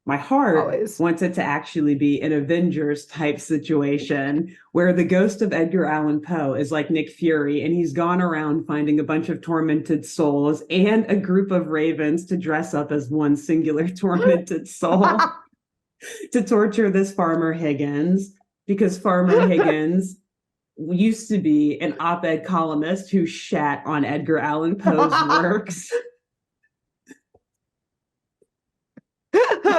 My heart wants it to actually be an Avengers type situation where the ghost of Edgar Allan Poe is like Nick Fury, and he's gone around finding a bunch of tormented souls and a group of ravens to dress up as one singular tormented soul to torture this Farmer Higgins, because Farmer Higgins used to be an op-ed columnist who shat on Edgar Allan Poe's works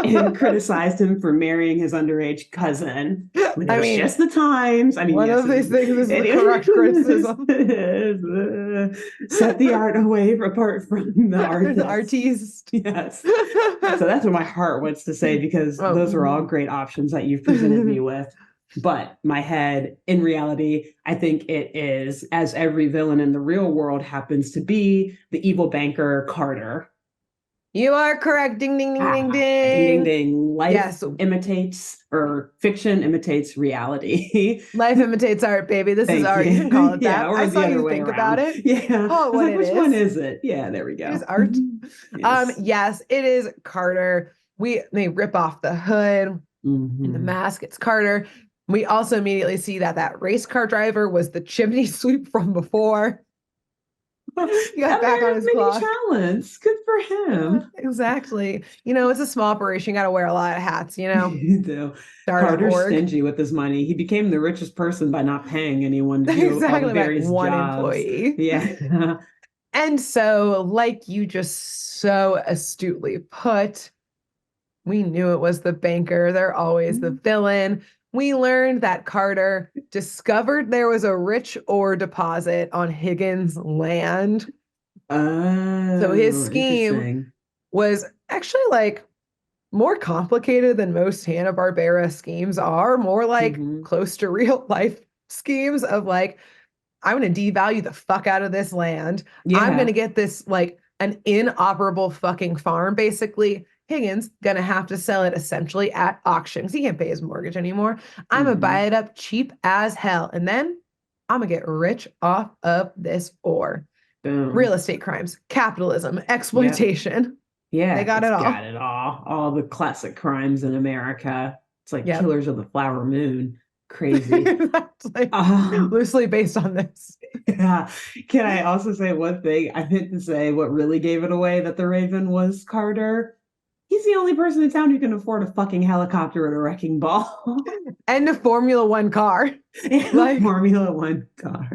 and criticized him for marrying his underage cousin. When it was just the times. I mean, one of these things is the correct criticism. Set the art away apart from the artist. Yes. So that's what my heart wants to say, because those are all great options that you've presented me with. But my head, in reality, I think it is, as every villain in the real world happens to be, the evil banker Carter. You are correct. Ding, ding, ding, ding, Ding, ding, ding. ding. Life Yes, imitates, or fiction imitates reality. life imitates art, baby. This is Thank art. You can you. call it Yeah, that. I or the saw other you way think about around. it. Yeah. I Call it was what like, it which one is. is it? Yeah, there we It is go. art. Yes. Yes, it is Carter. They rip off the hood and the Hmm. mask. It's Carter. We also immediately see that that race car driver was the chimney sweep from before. He A got back on his mini clock. challenge. Good for Yeah, him. exactly. It's a small operation. You got to wear a lot of hats, You do. start an Carter's org. stingy with his money. He became the richest person by not paying anyone to do all the Exactly, like various one jobs. employee. Yeah. And so, like you just so astutely put, we knew it was the banker. They're always the villain. We learned that Carter discovered there was a rich ore deposit on Higgins' land. So his Oh, scheme interesting. was actually like more complicated than most Hanna-Barbera schemes are, more like Hmm. close to real life schemes of like, I'm going to devalue the fuck out of this land. I'm going to Yeah. get this like an inoperable fucking farm. Basically, Higgins going to have to sell it essentially at auction because he can't pay his mortgage anymore. I'm going to buy Hmm. it up cheap as hell. And then I'm going to get rich off of this ore. Real Boom. estate crimes, capitalism, Yep. exploitation. They Yeah, got it's it got all. it all. All the classic crimes in America. It's like Yep. Killers of the Flower Moon. Crazy. That's like Um, loosely based on this. yeah. Can I also say one thing? I meant to say what really gave it away that the Raven was Carter. He's the only person in town who can afford a fucking helicopter and a wrecking ball And a Formula One car. and a Like, Formula One car.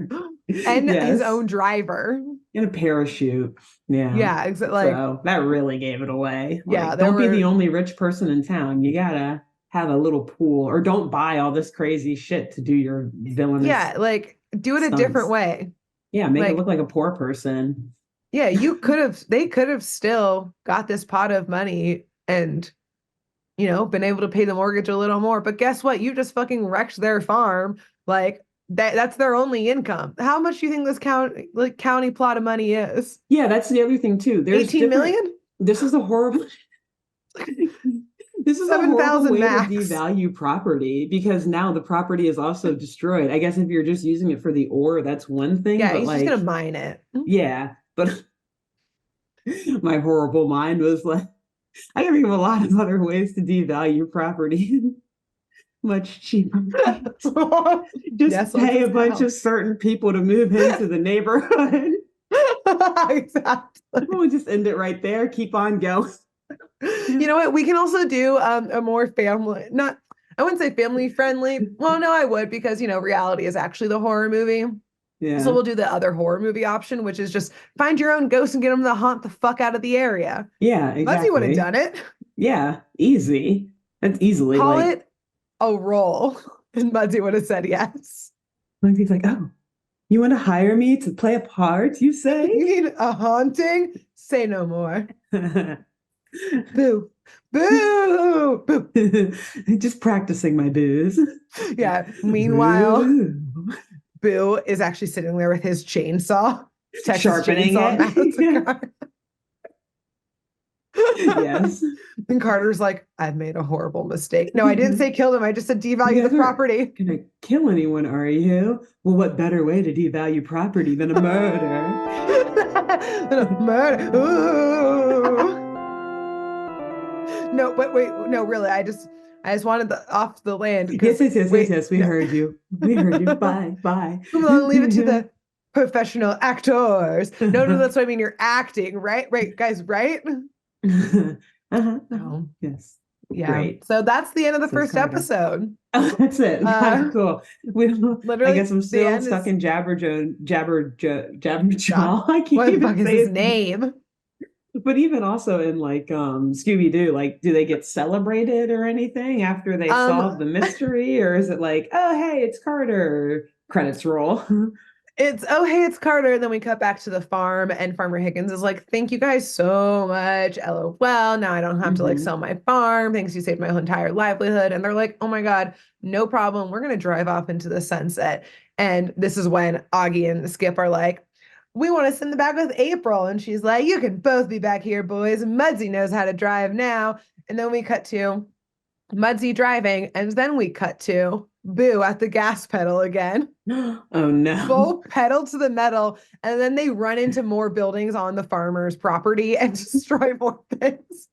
and his Yes. own driver. And a parachute. Yeah. Yeah, like, So that really gave it away. yeah, Like, there don't be the were, only rich person in town. You gotta have a little pool, or don't buy all this crazy shit to do your villainous yeah, like, do it a different stunts. way. Yeah, make it Like, look like a poor person. yeah, they could have still got this pot of money and, been able to pay the mortgage a little more. But guess what? You just fucking wrecked their farm. Like, that's their only income. How much do you think this county plot of money is? Yeah, that's the other thing too. There's 18 different. million? This is a horrible. This is a horrible 7,000 way to max. devalue property because now the property is also destroyed. I guess if you're just using it for the ore, that's one thing, Yeah, but he's just gonna like, mine it. yeah, but my horrible mind was like, I can think of a lot of other ways to devalue property much cheaper. Just Yes, let's pay a just bunch go. of certain people to move into the neighborhood. Exactly. We'll just end it right there. Keep on going. You know what? We can also do a more family, not, I wouldn't say family friendly. Well, no, I would because, reality is actually the horror movie. So Yeah. we'll do the other horror movie option, which is just find your own ghost and get them to haunt the fuck out of the area. Yeah, Muzzy would have exactly. done it. Yeah, easy. That's easily Call like, it a role. And Muzzy would have said yes. when he's like, oh, you want to hire me to play a part, you say? You need a haunting? Say no more. Boo. Boo. Boo. Just practicing my booze. Yeah. Meanwhile, Boo. Boo is actually sitting there with his chainsaw, Texas Sharpening Chainsaw it. Massacre. Yes. And Carter's like, I've made a horrible mistake. No, I didn't say kill him. I just said You devalue the guys aren't property. gonna kill anyone, are you? Well, what better way to devalue property than a murder? Murder. Ooh. No, but wait, no, really, I just wanted the off the land Yes, because yes, yes, yes, wait, yes. We no. heard you. We heard you. Bye, bye. Come on, leave it to the professional actors. No, no, that's what I mean. You're acting, right? Right, guys, right? Uh-huh, uh-huh. No. Yes. Yeah. Great. So that's the end of the Says first Carter. episode. Oh, that's it. Uh Cool. We, I literally guess I'm the still end stuck is in John. Jabberjaw. I can't What the even fuck is say his it. name? But even also in like Scooby-Doo, like do they get celebrated or anything after they Um, solve the mystery? Or is it like, oh hey, it's Carter, credits roll? it's oh hey, it's Carter. And then we cut back to the farm, and Farmer Higgins is like, "Thank you guys so much. LOL. Now I don't have to like Hmm. sell my farm. Thanks, you saved my whole entire livelihood." And they're like, "Oh my God, no problem. We're gonna drive off into the sunset." And this is when Augie and Skip are like, we want to send them back with April. And she's like, you can both be back here, boys. Mudsie knows how to drive now. And then we cut to Mudsie driving. And then we cut to Boo at the gas pedal again. Oh, no. Full pedal to the metal. And then they run into more buildings on the farmer's property and destroy more things.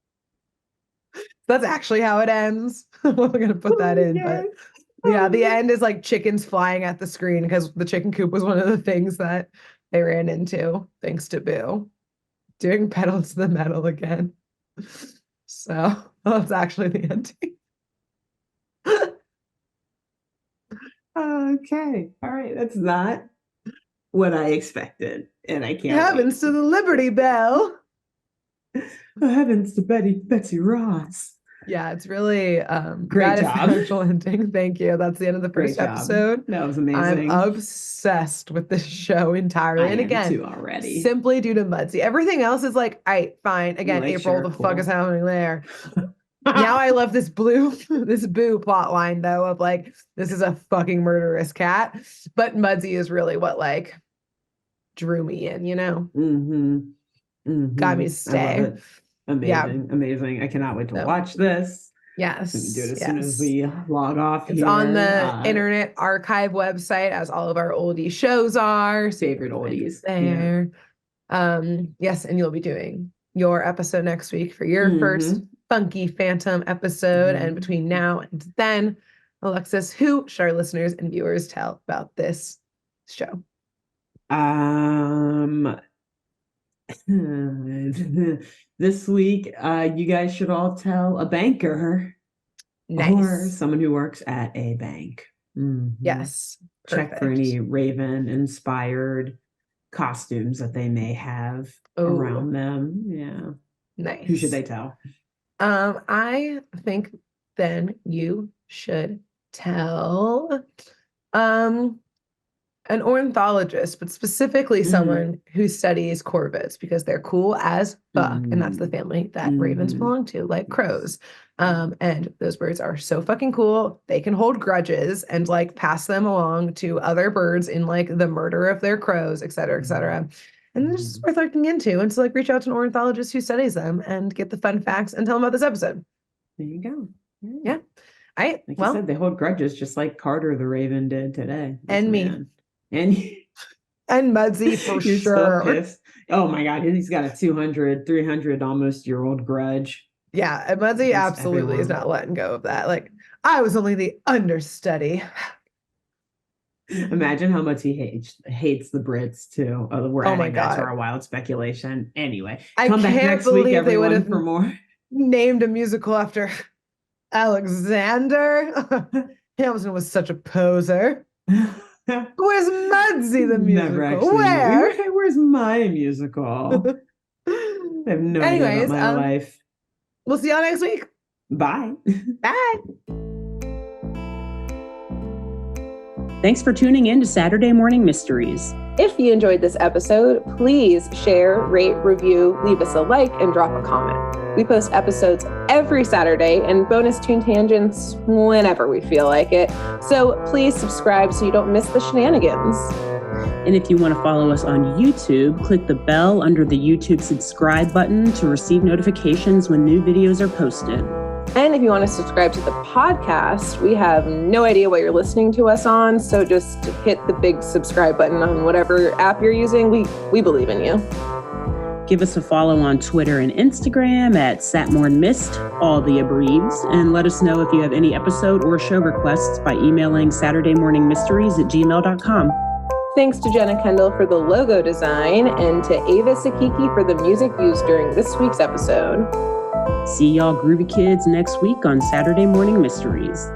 That's actually how it ends. We're going to put that in. But yeah, the end is like chickens flying at the screen because the chicken coop was one of the things that they ran into thanks to Boo doing pedal to the metal again. So that's actually the ending. Okay. All right. That's not what I expected. And I can't. Heavens to the Liberty Bell. Heavens to Betsy Ross. Yeah, it's really great job. Is the actual ending. Thank you. That's the end of the first episode. That was amazing. I'm obsessed with this show entirely. And again, too already. Simply due to Mudsie. Everything else is like, all right, fine. Again, like, April, sure, the fuck is happening there? Now I love this Boo plot line though of like, this is a fucking murderous cat. But Mudsie is really what like drew me in, you know? Got me to stay. Amazing, amazing. I cannot wait to watch this. Yes. We can do it as soon as we log off. It's on the Internet Archive website, as all of our oldie shows are. Favorite oldies. There. Yeah. Yes, and you'll be doing your episode next week for your first Funky Phantom episode. And between now and then, Alexis, who should our listeners and viewers tell about this show? This week, you guys should all tell a banker or someone who works at a bank. Yes. Check for any Raven-inspired costumes that they may have around them. Yeah. Nice. Who should they tell? I think then you should tell an ornithologist, but specifically someone who studies corvids because they're cool as fuck. And that's the family that ravens belong to, like crows. And those birds are so fucking cool. They can hold grudges and like pass them along to other birds in like the murder of their crows, et cetera, et cetera. And they're just worth looking into. And so like reach out to an ornithologist who studies them and get the fun facts and tell them about this episode. There you go. Yeah. Like you said, they hold grudges just like Carter the Raven did today. And me. And Mudsie for sure. So pissed. Oh my God, he's got a 200, 300 almost year old grudge. Yeah, and Mudsie absolutely is not letting go of that. Like, I was only the understudy. Imagine how much he hates the Brits too. We're adding that to our wild speculation. Anyway, come back next week, everyone, they would have for more. Named a musical after Alexander. Hamilton was such a poser. Where's Mudsie the musical? Where's my musical? I have no idea about my life. We'll see y'all next week. Bye. Bye. Thanks for tuning in to Saturday Morning Mysteries. If you enjoyed this episode, please share, rate, review, leave us a like, and drop a comment. We post episodes every Saturday and bonus tune tangents whenever we feel like it. So please subscribe so you don't miss the shenanigans. And if you want to follow us on YouTube, click the bell under the YouTube subscribe button to receive notifications when new videos are posted. And if you want to subscribe to the podcast, we have no idea what you're listening to us on. So just hit the big subscribe button on whatever app you're using. We believe in you. Give us a follow on Twitter and Instagram at SatmornMist, all the abreves, and let us know if you have any episode or show requests by emailing SaturdayMorningMysteries@gmail.com. Thanks to Jenna Kendall for the logo design and to Ava Sakiki for the music used during this week's episode. See y'all groovy kids next week on Saturday Morning Mysteries.